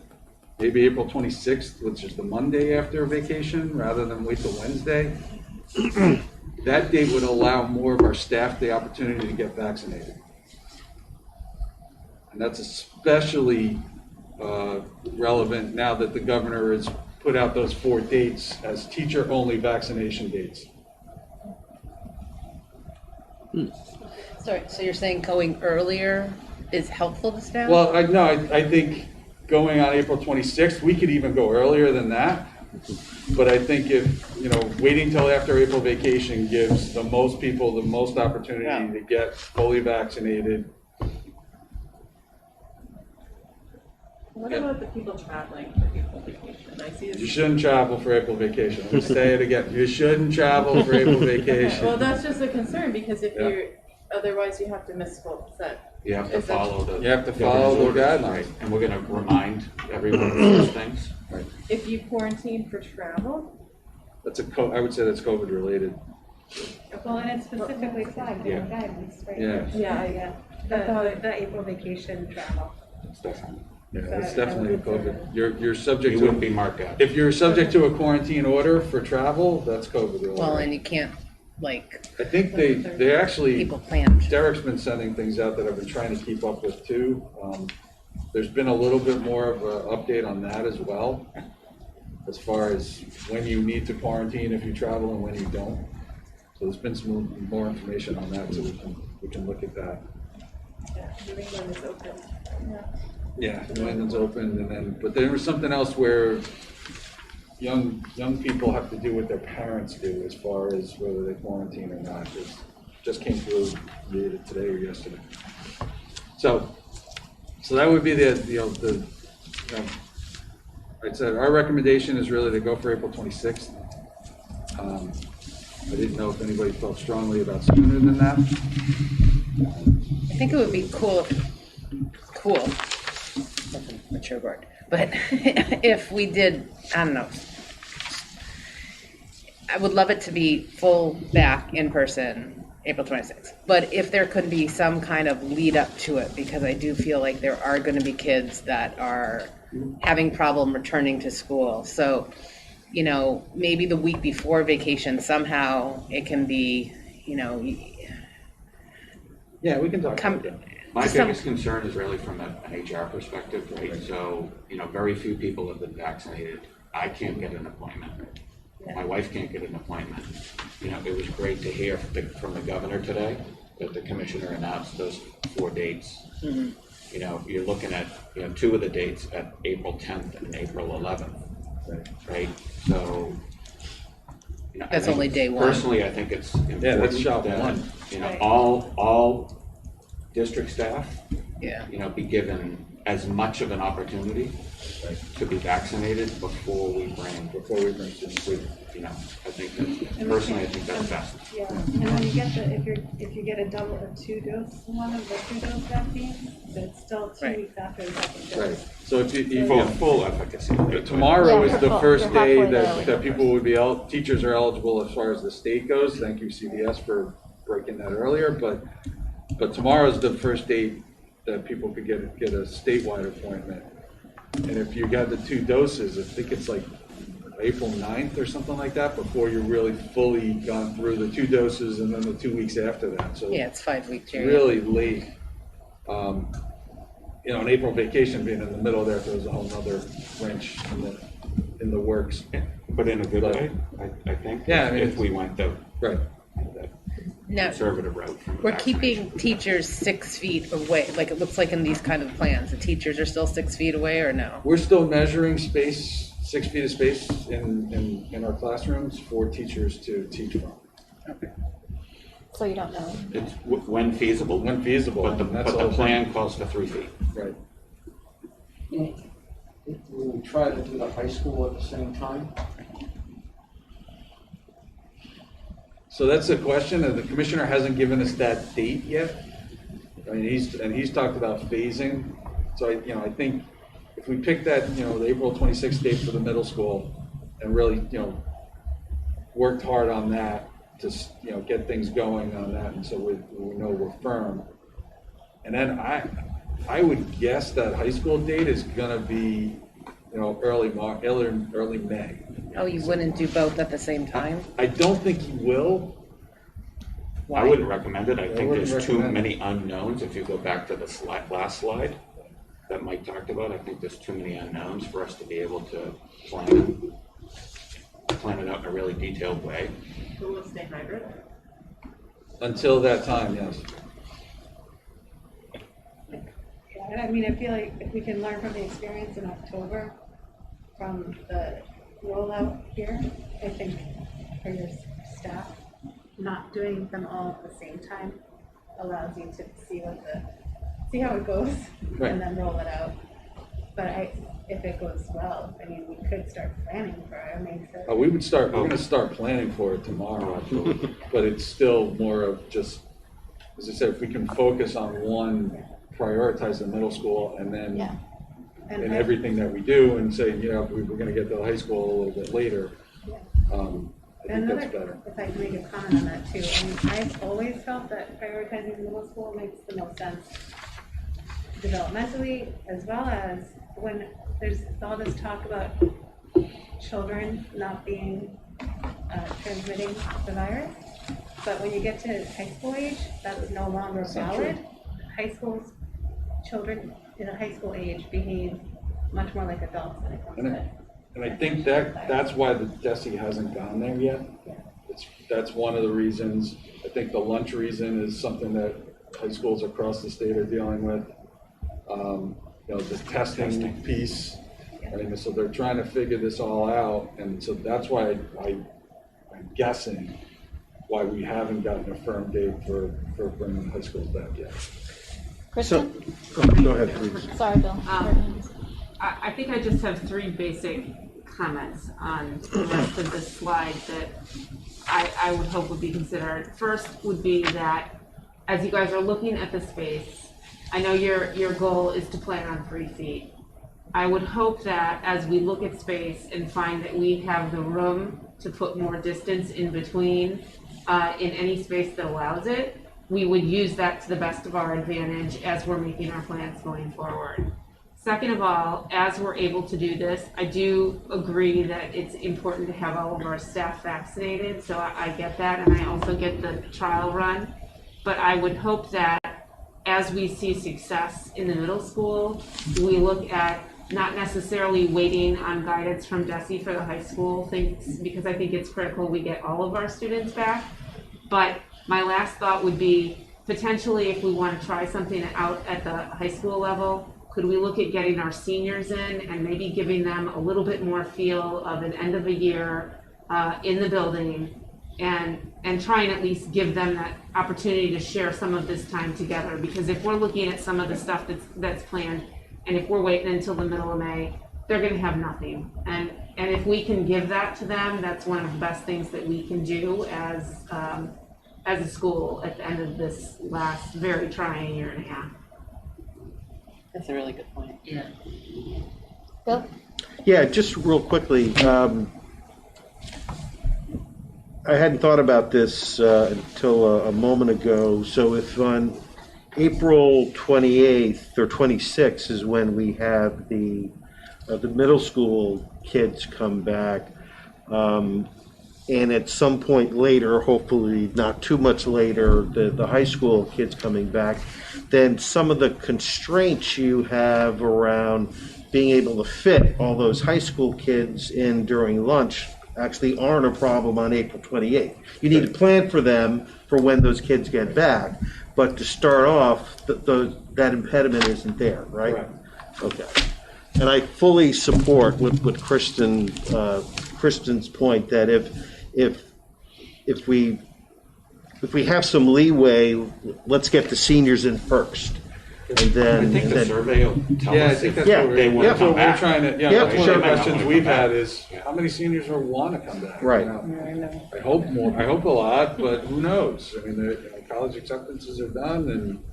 maybe April 26th, which is the Monday after vacation, rather than wait till Wednesday, that date would allow more of our staff the opportunity to get vaccinated. And that's especially relevant now that the governor has put out those 4 dates as teacher-only vaccination dates. Sorry, so you're saying going earlier is helpful to staff? Well, I think going on April 26th, we could even go earlier than that. But I think if, waiting till after April vacation gives the most people the most opportunity to get fully vaccinated. What about the people traveling for April vacation? I see You shouldn't travel for April vacation. I'm going to say it again. You shouldn't travel for April vacation. Well, that's just a concern because if otherwise you have to miss school. Is that? You have to follow the. You have to follow the guidelines. Right. And we're going to remind everyone of those things. Right. If you quarantine for travel, That's I would say that's COVID related. Well, and it's specifically flagged in the guidance, right? Yeah. The April vacation travel. It's definitely. Yeah, So it's I definitely would COVID. You're subject You to. wouldn't be marked out. If you're subject to a quarantine order for travel, that's COVID related. Well, and you can't, like, I think they actually, people plan. Derek's been sending things out that I've been trying to keep up with too. There's been a little bit more of an update on that as well, as far as when you need to quarantine if you travel and when you don't. So there's been some more information on that, so we can look at that. Yeah, New England is open. Yeah, New England's open, but there was something else where young people have to do what their parents do as far as whether they quarantine or not. Just came through either today or yesterday. So that would be I'd say our recommendation is really to go for April 26th. I didn't know if anybody felt strongly about sooner than that. I think it would be cool, that's a mature word, but if we did, I don't know, I would love it to be full back in person April 26th. But if there could be some kind of lead up to it, because I do feel like there are going to be kids that are having problem returning to school. So, you know, maybe the week before vacation, somehow it can be, you know. Yeah, we can talk about that. My biggest concern is really from an HR perspective, right? So, you know, very few people have been vaccinated. I can't get an appointment. My wife can't get an appointment. You know, it was great to hear from the governor today that the commissioner announced those 4 dates. Mm-hmm. You know, you're looking at, you know, 2 of the dates at April 10th and April 11th, right? So, you know, That's only day one. Personally, I think it's important that's shot that, one. you know, all district staff, yeah, you know, be given as much of an opportunity to be vaccinated before we bring students with, you know, I think that, personally, I think that's best. Yeah, and when you get if you get a double or 2-dose, one of the 2-dose vaccines, it's still 2 weeks after the second dose. Right. So if you full efficacy. Tomorrow is the first day that people would be teachers are eligible as far as the state goes. Thank you, CBS, for breaking that earlier. But tomorrow is the first date that people could get a statewide appointment. And if you got the 2 doses, I think it's like April 9th or something like that before you're really fully gone through the 2 doses and then the 2 weeks after that. So yeah, it's 5 weeks. Really late. You know, an April vacation being in the middle there throws a whole nother wrench in the works. But in a good way, I think. Yeah, I mean, if we went the conservative route. We're keeping teachers 6 feet away, like it looks like in these kind of plans. The teachers are still 6 feet away, or no? We're still measuring space, 6 feet of space in our classrooms for teachers to teach from. Okay. So you don't know. It's when feasible. When feasible. But the plan calls for 3 feet. Right. We'll try to do the high school at the same time. So that's a question, and the commissioner hasn't given us that date yet. I mean, he's talked about phasing. So I think if we pick that, the April 26th date for the middle school, and really, worked hard on that to, get things going on that, and so we know we're firm. And then I would guess that high school date is gonna be, early May. Oh, you wouldn't do both at the same time? I don't think he will. Why? I wouldn't recommend it. I think wouldn't there's too recommend many unknowns. If you go back to the last slide that Mike talked about, I think there's too many unknowns for us to be able to plan it out in a really detailed way. So we'll stay hybrid? Until that time, yes. And I mean, I feel like if we can learn from the experience in October, from the rollout here, I think for your staff, not doing them all at the same time allows you to see how it goes, Right. and then roll it out. But if it goes well, I mean, we could start planning for our May 3rd. We're gonna start planning for it tomorrow, but it's still more of just, as I said, if we can focus on one, prioritize the middle school, and then in everything that we do and say, you know, if we were gonna get to the high school a little bit later, I think that's better. If I can make a comment on that too, I mean, I've always felt that prioritizing middle school makes the most sense developmentally, as well as when there's all this talk about children not being transmitting the virus. But when you get to high school age, that's no longer valid. High school's children in a high school age behave much more like adults when it comes to it. And I think that's why the DESE hasn't gone there yet. That's one of the reasons. I think the lunch reason is something that high schools across the state are dealing with. You know, the testing piece, right? And so they're trying to figure this all out, and so that's why I'm guessing why we haven't gotten a firm date for bringing high schools back yet. Kristen? Go ahead, please. Sorry, Bill. I think I just have three basic comments on the rest of this slide that I would hope would be considered. First would be that as you guys are looking at the space, I know your goal is to plan on 3 feet. I would hope that as we look at space and find that we have the room to put more distance in between in any space that allows it, we would use that to the best of our advantage as we're making our plans going forward. Second of all, as we're able to do this, I do agree that it's important to have all of our staff vaccinated, so I get that, and I also get the trial run. But I would hope that as we see success in the middle school, we look at not necessarily waiting on guidance from DESE for the high school things, because I think it's critical we get all of our students back. But my last thought would be potentially if we want to try something out at the high school level, could we look at getting our seniors in and maybe giving them a little bit more feel of an end of a year in the building and try and at least give them that opportunity to share some of this time together? Because if we're looking at some of the stuff that's planned, and if we're waiting until the middle of May, they're going to have nothing. And if we can give that to them, that's one of the best things that we can do as a school at the end of this last very trying year and a half. That's a really good point. Yeah. Bill? Yeah, just real quickly. I hadn't thought about this until a moment ago. So if on April 28th or 26th is when we have the middle school kids come back, and at some point later, hopefully not too much later, the high school kids coming back, then some of the constraints you have around being able to fit all those high school kids in during lunch actually aren't a problem on April 28th. You need to plan for them for when those kids get back, but to start off, that impediment isn't there, right? Right. Okay. And I fully support what Kristen's point that if we have some leeway, let's get the seniors in first. And then, I think the survey will tell us if they want to come back. We're trying to, that's one of the questions we've had is, how many seniors will want to come back? Right. You know? I hope more. I hope a lot, but who knows? I mean, college acceptances are done and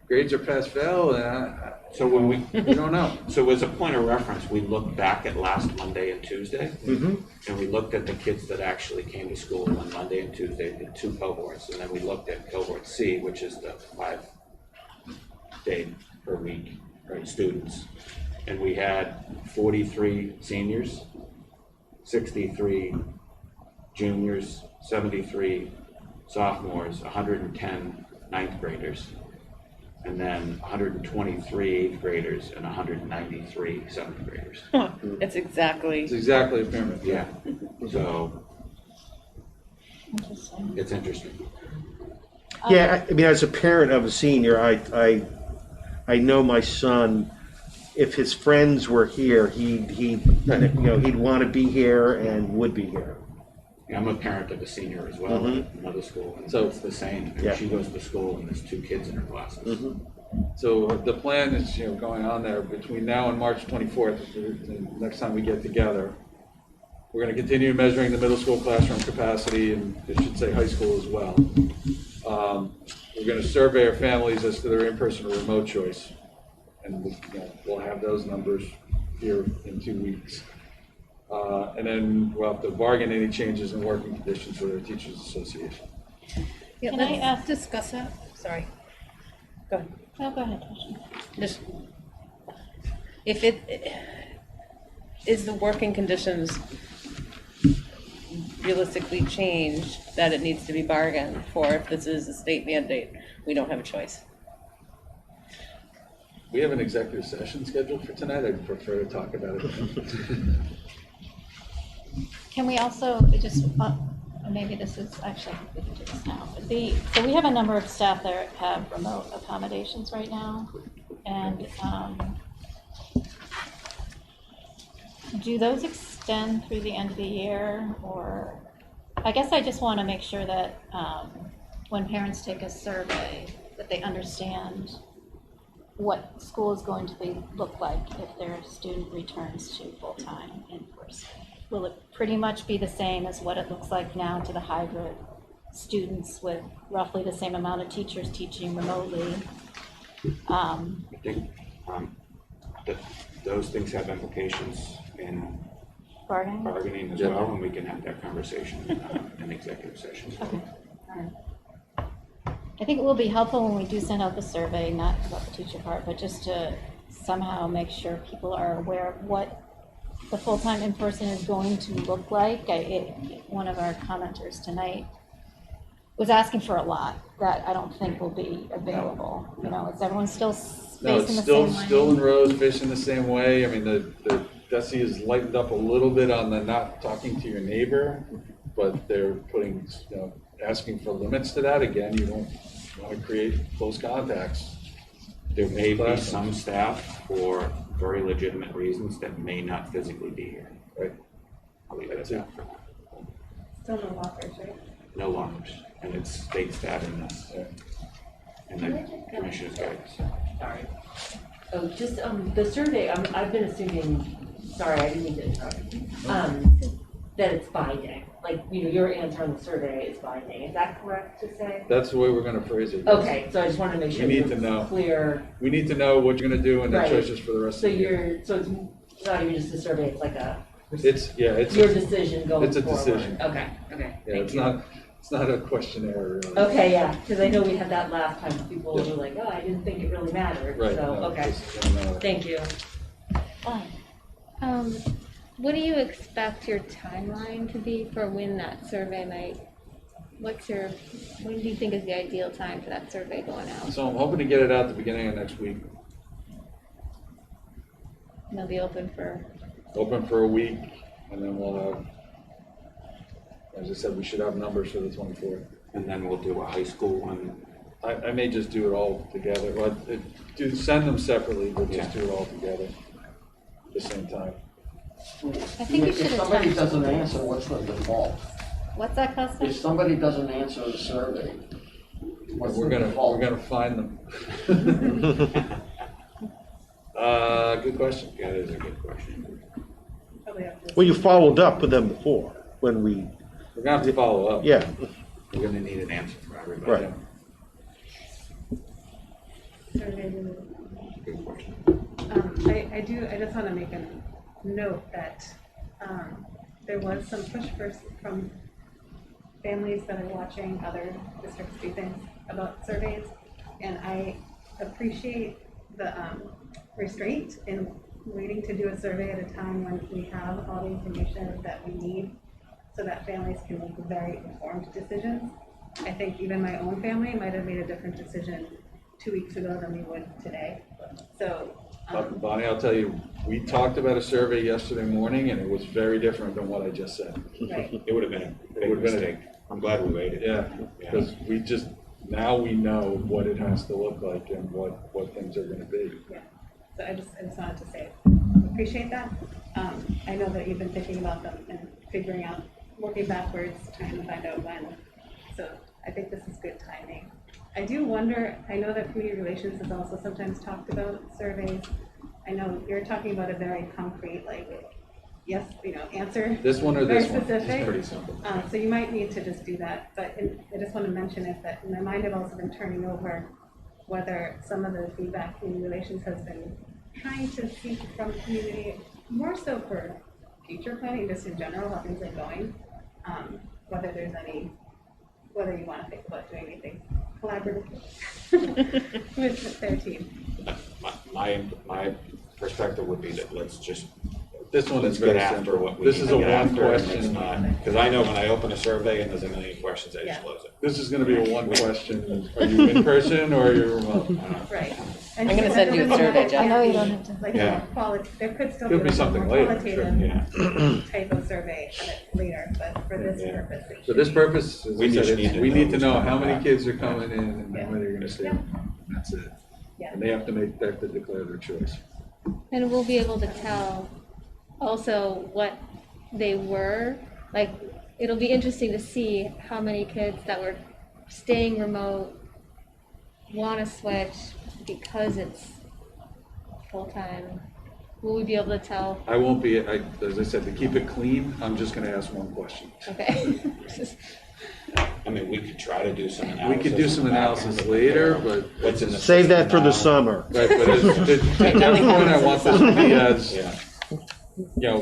grades are pass fail, and so when we don't know. So as a point of reference, we looked back at last Monday and Tuesday, and we looked at the kids that actually came to school on Monday and Tuesday, the 2 cohorts, and then we looked at cohort C, which is the 5-day per week, right, students, and we had 43 seniors, 63 juniors, 73 sophomores, 110 ninth graders, and then 123 8th graders and 193 7th graders. It's exactly a pyramid. Yeah. So it's interesting. Yeah, I mean, as a parent of a senior, I know my son. If his friends were here, he'd want to be here and would be here. Yeah, I'm a parent of a senior as well at another school, and so it's the same. I mean, she goes to school and there's 2 kids in her classes. So the plan is, going on there between now and March 24th, the next time we get together. We're going to continue measuring the middle school classroom capacity, and it should say high school as well. We're going to survey our families as to their in-person or remote choice, And we'll have those numbers here in 2 weeks. And then we'll have to bargain any changes in working conditions with our Teachers Association. Yeah, Can I let's discuss that? Sorry. Go ahead. No, go ahead. Just, if it is the working conditions realistically changed that it needs to be bargained for, if this is a state mandate, we don't have a choice. We have an executive session scheduled for tonight. I'd prefer to talk about it. Can we also just, maybe this is, actually, we can do this now. So we have a number of staff that have remote accommodations right now. And do those extend through the end of the year? Or, I guess I just want to make sure that when parents take a survey, that they understand what school is going to look like if their student returns to full-time in person. Will it pretty much be the same as what it looks like now to the hybrid students with roughly the same amount of teachers teaching remotely? I think that those things have implications in bargaining as well, and we can have that conversation in executive session. Okay. All right. I think it will be helpful when we do send out the survey, not about the teacher part, but just to somehow make sure people are aware of what the full-time in-person is going to look like. One of our commenters tonight was asking for a lot that I don't think will be available. You know, is everyone still facing the same way? Still in rows, facing the same way. I mean, the DESE has lightened up a little bit on the not talking to your neighbor, but they're putting, asking for limits to that. Again, you don't want to create close contacts. There may be some staff for very legitimate reasons that may not physically be here. Right. I'll leave it at that. Still no lockers, right? No lockers, and it states that in this, in the commissioner's guidance. Sorry. Oh, just the survey, I've been assuming, sorry, I didn't mean to interrupt, that it's binding. Like, your answer on the survey is binding. Is that correct to say? That's the way we're going to phrase it. Okay, so I just wanted to make sure we need to know. Clear. We need to know what you're going to do and the choices for the rest of the year. So it's not even just a survey, it's like it's your decision going forward. It's a decision. Okay. Yeah, it's not a questionnaire really. Okay, yeah, because I know we had that last time. People were like, oh, I didn't think it really mattered. Right. So, No, okay. Thank you. What do you expect your timeline to be for when that survey might, when do you think is the ideal time for that survey going out? So I'm hoping to get it out at the beginning of next week. And they'll be open for a week, and then we'll have, as I said, we should have numbers for the 24th. And then we'll do a high school one. I may just do it all together. Well, send them separately, but just do it all together at the same time. I think you should If somebody attempt. doesn't answer, what's the default? What's that, Costa? If somebody doesn't answer the survey, what's We're the default? gonna find them. Good question. Yeah, that is a good question. Well, you followed up with them before when we. We're gonna have to follow up. Yeah. We're gonna need an answer for everybody. Right. Good question. I just want to make a note that there was some push from families that are watching other districts do things about surveys, and I appreciate the restraint in waiting to do a survey at a time when we have all the information that we need so that families can make very informed decisions. I think even my own family might have made a different decision 2 weeks ago than we would today. So Bonnie, I'll tell you, we talked about a survey yesterday morning, and it was very different than what I just said. Right. It would have been a big mistake. I'm glad we waited. Yeah, because now we know what it has to look like and what things are going to be. Yeah. So I just wanted to say, appreciate that. I know that you've been thinking about them and figuring out, working backwards, trying to find out when. So I think this is good timing. I do wonder, I know that community relations has also sometimes talked about surveys. I know you're talking about a very concrete, like, yes, answer. This one or very this one? specific. It's pretty simple. So you might need to just do that. But I just want to mention it that in my mind, I've also been turning over whether some of the feedback community relations has been trying to seek from the community, more so for future planning, just in general, how things are going. Whether there's any, whether you want to think about doing anything collaborative with their team. My perspective would be that let's This one is get very after simple. what we This need is to a get one after, and it's question. not, because I know when I open a survey and there's a million questions, I just close it. This is gonna be a one question. Are you in person or are you remote? Right. I'm gonna send you a survey, Jeff. I know you don't have to. Like, Yeah. there could still Could be like a something more later, qualitative Yeah. type of survey on it later, but for this Yeah. purpose. it For should this be- purpose, as We I said, just it's- need to we know need to who's know coming how many back. kids are coming in and Yeah. how many are gonna stay. That's it. Yeah. And they have to declare their choice. And we'll be able to tell also what they were, like, it'll be interesting to see how many kids that were staying remote want to switch because it's full-time. Will we be able to tell? I won't be, as I said, to keep it clean, I'm just gonna ask one question. Okay. I mean, we could try to do some We analysis. could do some in the back analysis end, later, but what's in the Save that for the system now. summer. Right, but at that point, I want this to be as, Yeah. you know,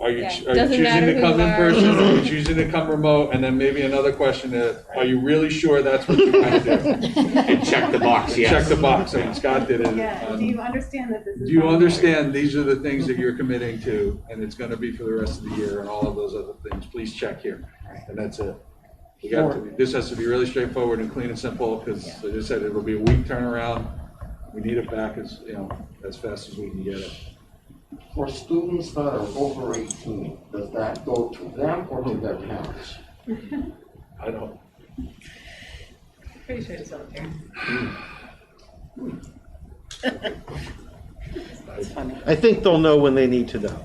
are you Yeah, choosing doesn't matter to who come you in are. person, or are you choosing to come remote? And then maybe another question is, are you really sure that's what you want to do? And check the box, yes. Check the box, and Scott did it. Yeah, do you understand that this is? Do you not- understand these are the things that you're committing to, and it's gonna be for the rest of the year, and all of those other things, please check here. And that's it. This has to be really straightforward and clean and simple, because, as I said, it'll be a week turnaround. We need it back as, as fast as we can get it. For students that are over 18, does that go to them or to their parents? I don't. Pretty sure it's all there. It's funny. I think they'll know when they need to know.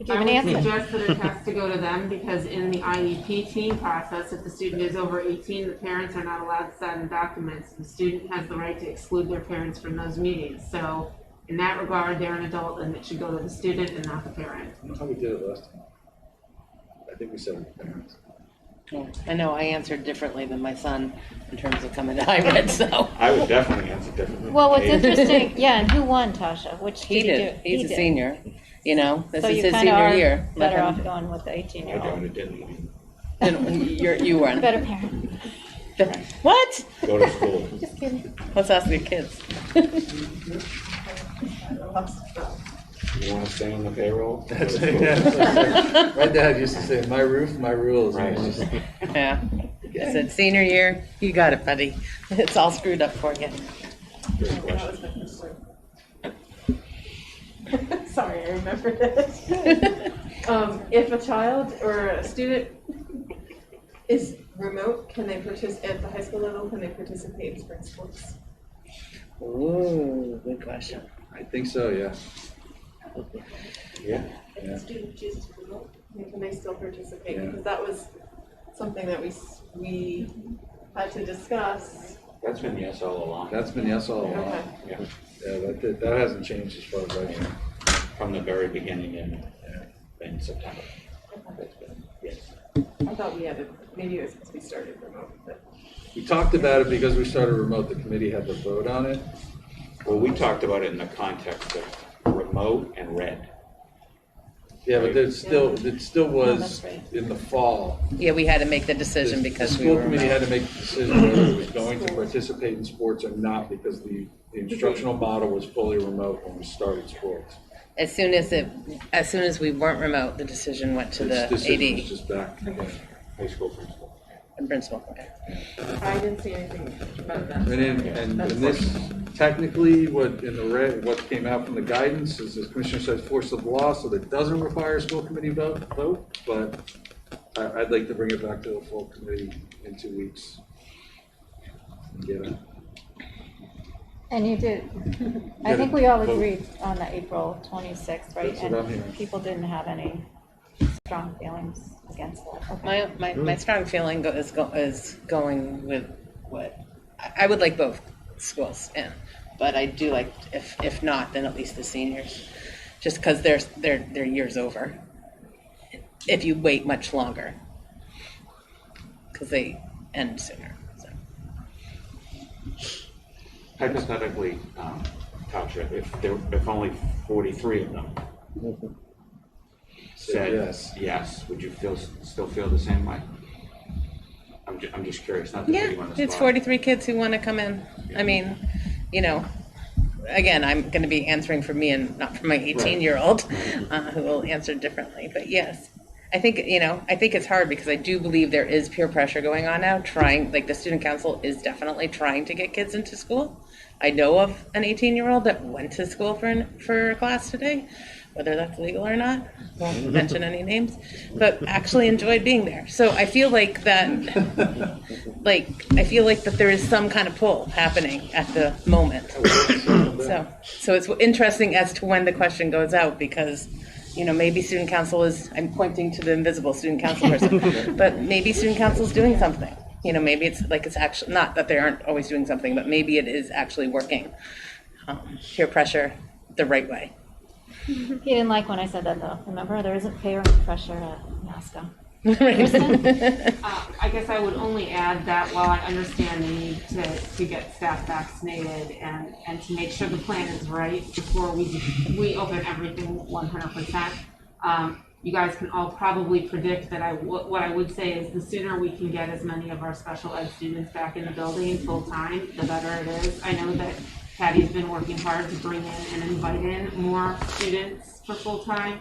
Do you I have an would answer? suggest that it has to go to them, because in the IEP team process, if the student is over 18, the parents are not allowed to sign the documents. The student has the right to exclude their parents from those meetings. So in that regard, they're an adult, and it should go to the student and not the parent. I don't know how we did it last time. I think we said it to parents. I know I answered differently than my son in terms of coming to hybrid, so. I would definitely answer differently. Well, what's interesting, yeah, and who won, Tasha? Which He did you do? did, he's He a did. senior, this So is you his kinda senior are year. Let better him- off going with the I 18-year-old. didn't. You won. Better parent. What? Go to school. Just kidding. Let's ask the kids. You want to stay on the payroll? That's Go to it, school. yeah. My dad used to say, my roof, my rules. Right. Yeah. I said, senior year, you got it, buddy. It's all screwed up for you. Great question. Sorry, I remember this. If a child or a student is remote, can they participate at the high school level? Can they participate in spring sports? Ooh, good question. I think so, yeah. Yeah. If the student chooses remote, can they still participate? Yeah. Because that was something that we had to discuss. That's been yes all along. That's been yes all along. Okay. Yeah. Yeah, that hasn't changed as far as I know. From the very beginning in September. That's been, yes. I thought we had to, maybe it was because we started remote, but. We talked about it because we started remote, the committee had to vote on it. Well, we talked about it in the context of remote and red. Yeah, but it still was that's right. in the fall. Yeah, we had to make the decision because The we were. school committee had to make the decision whether it was going to participate in sports or not, because the instructional model was fully remote when we started sports. As soon as we weren't remote, the decision went to the This decision was AD just back again. High school principal. and principal. Okay. I didn't see anything about that. And this, technically, what came out from the guidance is, the commissioner says force of law, so that doesn't require a school committee vote, but I'd like to bring it back to the full committee in 2 weeks. And get it. And you did, I think we all agreed on the April 26th, right? That's what I'm hearing. And people didn't have any strong feelings against that. Okay. My strong feeling is going with what, I would like both schools in, but I do like, if not, then at least the seniors, just because their year's over. If you wait much longer, because they end sooner. So. Hypothetically, Tasha, if only 43 of them said yes, would you still feel the same way? I'm just curious, not to put you on the spot. It's 43 kids who want to come in. I mean, you know, again, I'm going to be answering for me and not for my 18-year-old who will answer differently. But yes, I think it's hard because I do believe there is peer pressure going on now, the student council is definitely trying to get kids into school. I know of an 18-year-old that went to school for a class today, whether that's legal or not, won't mention any names, but actually enjoyed being there. So I feel like that, that there is some kind of pull happening at the moment. So it's interesting as to when the question goes out because, you know, maybe student council I'm pointing to the invisible student council person, but maybe student council is doing something. You know, maybe it's actually, not that they aren't always doing something, but maybe it is actually working. Peer pressure the right way. He didn't like when I said that though. Remember, there isn't peer pressure at NASCO. I guess I would only add that while I understand the need to get staff vaccinated and to make sure the plan is right before we open everything 100%, you guys can all probably predict that what I would say is the sooner we can get as many of our special ed students back in the building full time, the better it is. I know that Patty's been working hard to bring in and invite in more students for full time,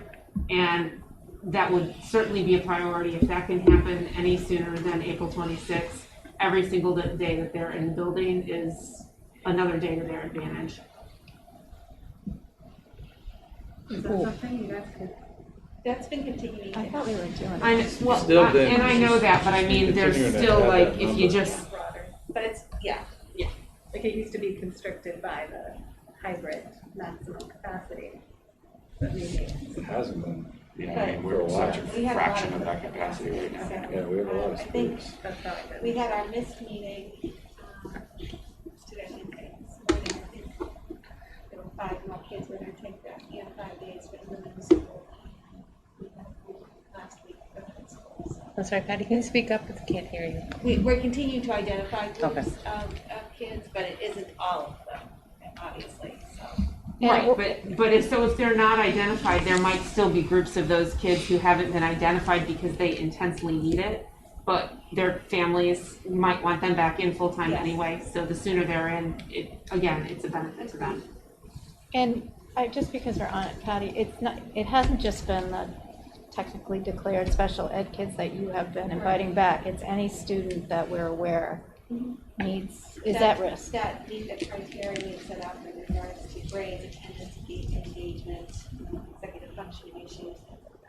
and that would certainly be a priority. If that can happen any sooner than April 26th, every single day that they're in the building is another day to their advantage. Is that something you guys could? That's been continuing. I thought we were doing it. And I know that, but I mean, there's still like, if you just. But it's, yeah. Like it used to be constricted by the hybrid maximum capacity. But maybe It hasn't been. Yeah, I mean, we're such a fraction of that capacity right now. Yeah, we have a lot of I think that's probably good. we had our missed meeting student meetings. I think there were 5 more kids were going to take that 5 days for the middle school. Last week for the middle school. So. I'm sorry, Patty, can you speak up? I can't hear you. We're continuing to identify groups Okay. of kids, but it isn't all of them, obviously. So. Right, but if they're not identified, there might still be groups of those kids who haven't been identified because they intensely need it, but their families might want them back in full time anyway. So the sooner they're in, it's a benefit to them. And just because we're on it, Patty, it hasn't just been the technically declared special ed kids that you have been inviting back. It's any student that we're aware is at risk. That means that criteria we set out in regards to grades, attendance, engagement, executive functioning issues, things like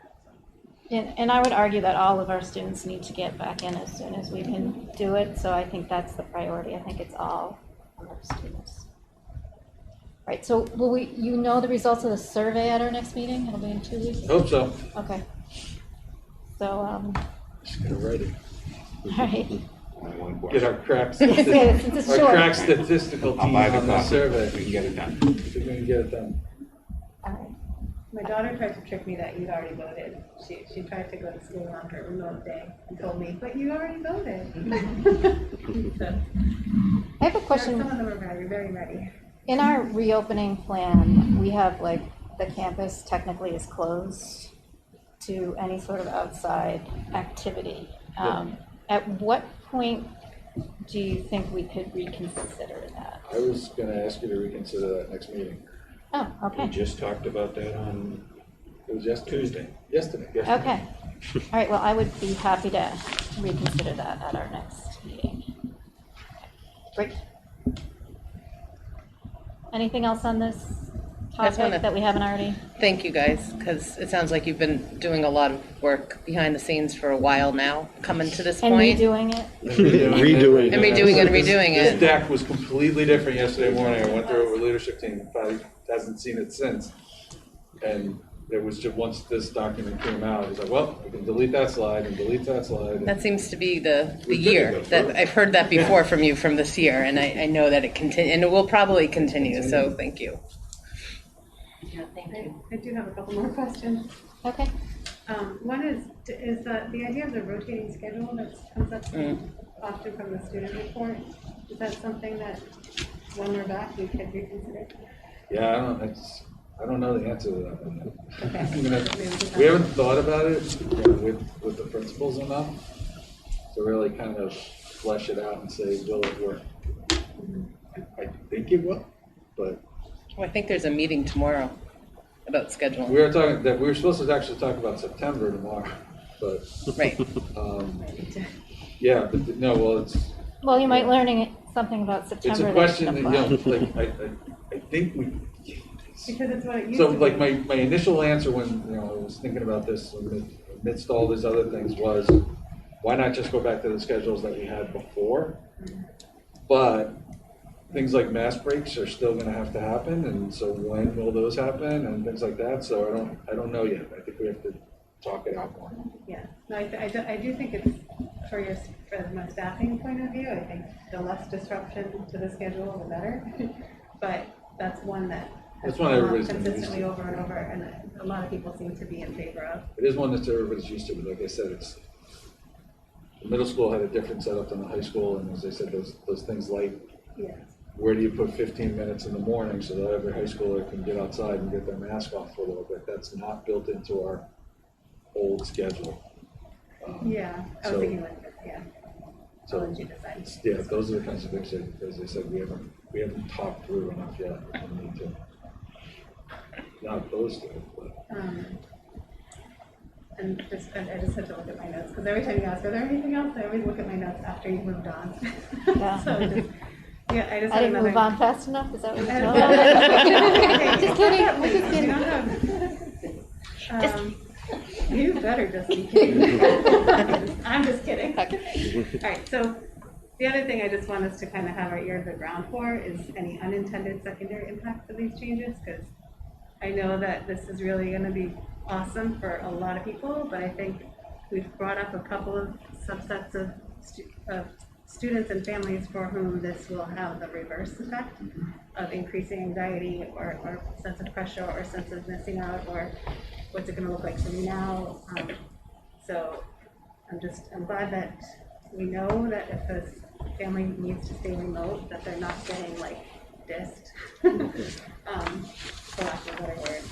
that. And I would argue that all of our students need to get back in as soon as we can do it. So I think that's the priority. I think it's all of our students. Right. So will you know the results of the survey at our next meeting? It'll be in 2 weeks. Hope so. Okay. So Just get ready. all right. Get our crack statistical team on the survey. We can get it done. We can get it done. All right. My daughter tried to trick me that you'd already voted. She tried to go to school on her remote day and told me, but you already voted. So, I have a question. some of them are very, very ready. In our reopening plan, we have the campus technically is closed to any sort of outside activity. At what point do you think we could reconsider that? I was going to ask you to reconsider that next meeting. Oh, okay. We just talked about that on, it was just Tuesday. Yesterday. Okay. All right, well, I would be happy to reconsider that at our next meeting. Great. Anything else on this topic that we haven't already? Thank you guys, because it sounds like you've been doing a lot of work behind the scenes for a while now, coming to this And point. redoing it? Redoing it. This deck was completely different yesterday morning. I went through it with leadership team, probably hasn't seen it since. And there was just, once this document came out, it's like, well, we can delete that slide and delete that slide. That seems to be the year that I've heard that before from you from this year, and I know that it continue, and it will probably continue. So thank you. Yeah, thank you. I do have a couple more questions. Okay. One is the idea of the rotating schedule that comes up often from the student report. Is that something that when we're back we could reconsider? Yeah, I don't know the answer to that one. Okay. We haven't thought about it with the principals enough to really kind of flesh it out and say, will it work? I think it will, but. Well, I think there's a meeting tomorrow about scheduling. We were supposed to actually talk about September tomorrow, but. Right. Yeah, but no, well, Well, you might learning something about September. it's a question that, I think we. Because it's what it used So to like be. my initial answer when, I was thinking about this amidst all these other things was, why not just go back to the schedules that we had before? But things like mass breaks are still gonna have to happen, and so when will those happen and things like that? So I don't know yet. I think we have to talk it out more. Yeah, no, I do think it's from a staffing point of view, I think the less disruption to the schedule, the better. But that's one that has That's one come up everybody's been used consistently to. over and over, and a lot of people seem to be in favor of. It is one that everybody's used to, but like I said, the middle school had a different setup than the high school, and as I said, those things like, Yeah. where do you put 15 minutes in the morning so that every high schooler can get outside and get their mask off for a little bit? That's not built into our old schedule. Yeah, I was thinking like this, yeah. So, I'll let you decide. yeah, those are the kinds of things that, as I said, we haven't talked through enough yet. We need to. Not opposed to it, but. And I just had to look at my notes, because every time you ask, are there anything else? I always look at my notes after you moved on. Yeah. So I just I had didn't another. move on fast enough, is that what you're Just kidding, I'm just kidding. You better just be kidding. I'm just kidding. All right, so the other thing I just want us to kind of have our ear to the ground for is any unintended secondary impacts of these changes, because I know that this is really going to be awesome for a lot of people, but I think we've brought up a couple of subsets of students and families for whom this will have the reverse effect of increasing anxiety or sense of pressure or sense of missing out, or what's it going to look like for me now. So I'm glad that we know that if this family needs to stay remote, that they're not getting like dissed, for lack of a better word.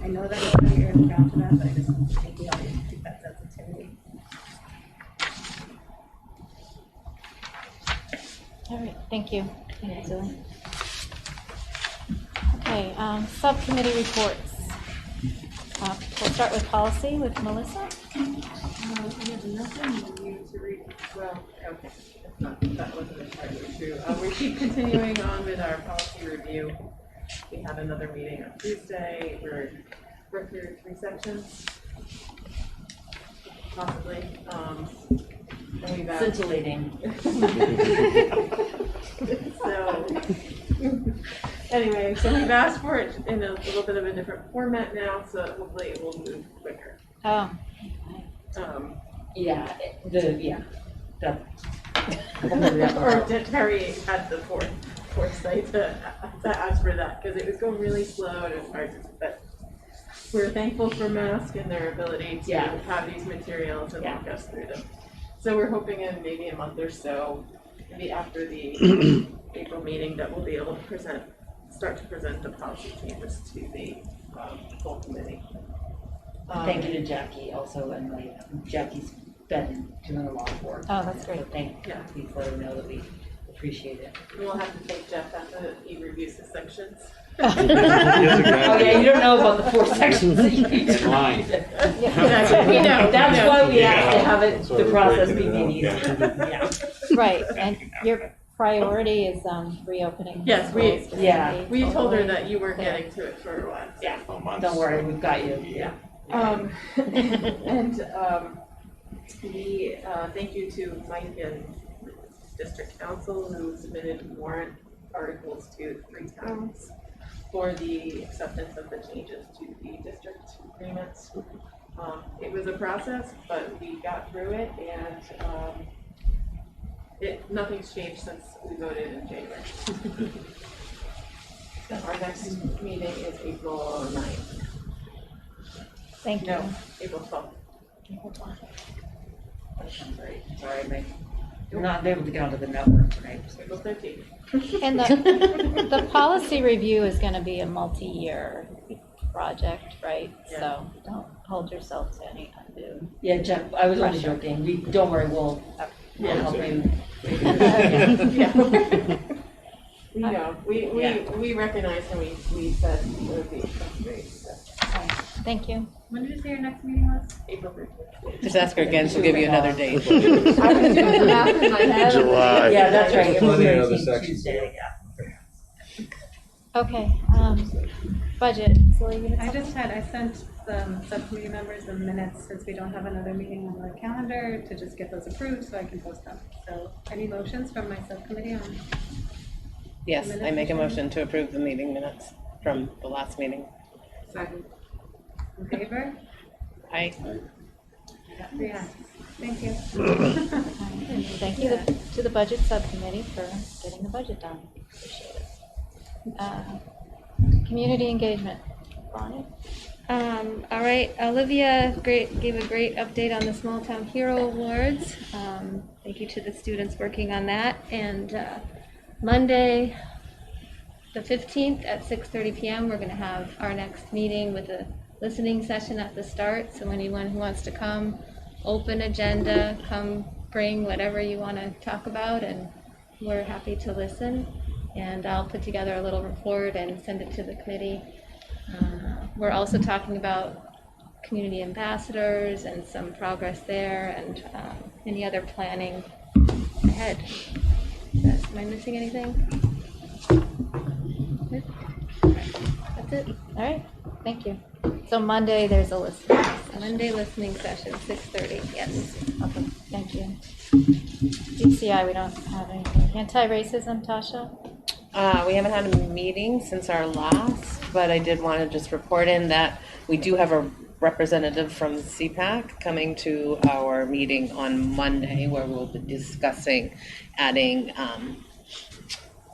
I know that it's going to be early ground to that, but I just think we all need to keep that sensitivity. All right, thank you. Thank you, Zoe. Okay, subcommittee reports. We'll start with policy with Melissa. I have nothing new to read. Well, okay, that wasn't entirely true. We keep continuing on with our policy review. We have another meeting on Tuesday. We're through 3 sections, possibly. And we've Scintillating. So, anyway, so we've asked for it in a little bit of a different format now, so hopefully it will move quicker. Oh. Or did Terry had the foresight to ask for that, because it was going really slow and it was hard to, but we're thankful for MASC and their ability to have these materials and walk us through them. So we're hoping in maybe a month or so, maybe after the April meeting, that we'll be able to start to present the policy changes to the full committee. Thank you to Jackie also, and Jackie's been doing a lot of work. Oh, that's great. So thank you. Please let her know that we appreciate it. We'll have to take Jeff after he reviews the sections. Oh yeah, you don't know about the 4 sections that you need to line. We know. That's why we have to have That's why the we're process breaking be it up. made easier. Right, and your priority is reopening. Yes, we told her totally that you were clear. getting to it for a while. Yeah, don't worry, we've got you. Yeah. We thank you to Mike and District Council who submitted warrant articles to 3 towns for the acceptance of the changes to the district agreements. It was a process, but we got through it, and nothing's changed since we voted in January. Our next meeting is April 9th. Thank you. No, April 12th. Sorry, I'm not able to get onto the network tonight. April 13th. And the policy review is going to be a multi-year project, right? Yeah. So don't hold yourself to any undue. Yeah, Jeff, I was only pressure. joking. Don't worry, we'll help you. You know, we recognized and we said it would be great. So. Thank you. When did you say your next meeting was? April 13th. Just ask her again, she'll give you another date. I was doing the math in my head. July. Yeah, that's right. April Plenty of other 13th, sections. Tuesday, Okay, budget. So I sent the subcommittee members the minutes since we don't have another meeting on the calendar to just get those approved so I can post them. So any motions from my subcommittee on? Yes, I make a motion to approve the meeting minutes from the last meeting. Second. In favor? Aye. Yeah, thank you. Thank you to the budget subcommittee for getting the budget done. Appreciate it. Community engagement. Bonnie? All right, Olivia gave a great update on the Small Town Hero Awards. Thank you to the students working on that. And Monday, the 15th at 6:30 p.m., we're going to have our next meeting with a listening session at the start. So anyone who wants to come, open agenda, come bring whatever you want to talk about, and we're happy to listen. And I'll put together a little report and send it to the committee. We're also talking about community ambassadors and some progress there, and any other planning ahead. Am I missing anything? Good? That's it. All right, thank you. So Monday, there's a listening session. Monday listening session, 6:30, yes. Okay, thank you. DCI, we don't have anything. Anti-racism, Tasha? We haven't had a meeting since our last, but I did want to just report in that we do have a representative from CPAC coming to our meeting on Monday, where we'll be discussing adding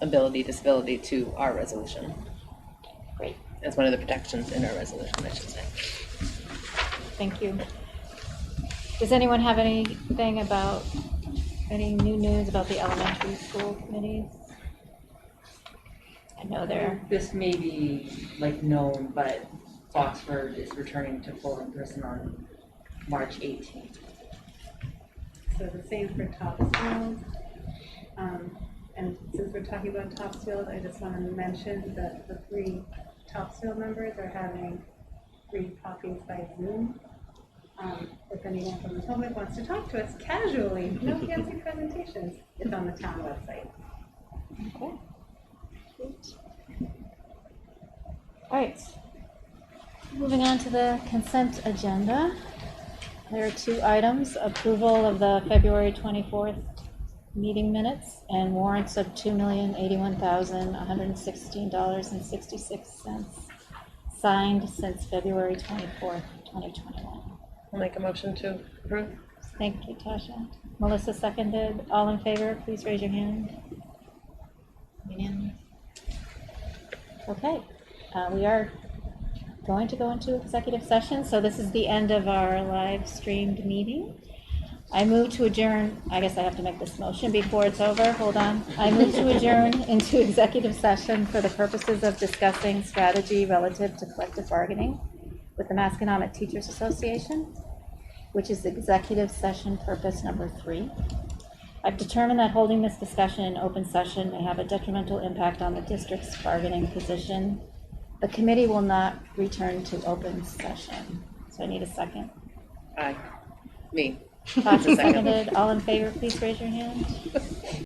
disability to our resolution. Great. As one of the protections in our resolution, I should say. Thank you. Does anyone have anything about, any new news about the elementary school committees? I know they're. This may be known, but Boxford is returning to full in person on March 18th. So the same for Topsfield. And since we're talking about Topsfield, I just want to mention that the 3 Topsfield members are having free copies by Zoom. If anyone from the public wants to talk to us casually, no fancy presentations, it's on the town website. Okay. All right. Moving on to the consent agenda. There are 2 items: approval of the February 24th meeting minutes and warrants of $2,081,116.66 signed since February 24th, 2021. I'll make a motion to approve. Thank you, Tasha. Melissa seconded. All in favor, please raise your hand. Unanimous. Okay, we are going to go into executive session. So this is the end of our live streamed meeting. I move to adjourn. I guess I have to make this motion before it's over. Hold on. I move to adjourn into executive session for the purposes of discussing strategy relative to collective bargaining with the Masconomet Teachers Association, which is executive session purpose number 3. I've determined that holding this discussion in open session may have a detrimental impact on the district's bargaining position. The committee will not return to open session. So I need a second. Aye. Me. Tasha seconded. All in favor, please raise your hand.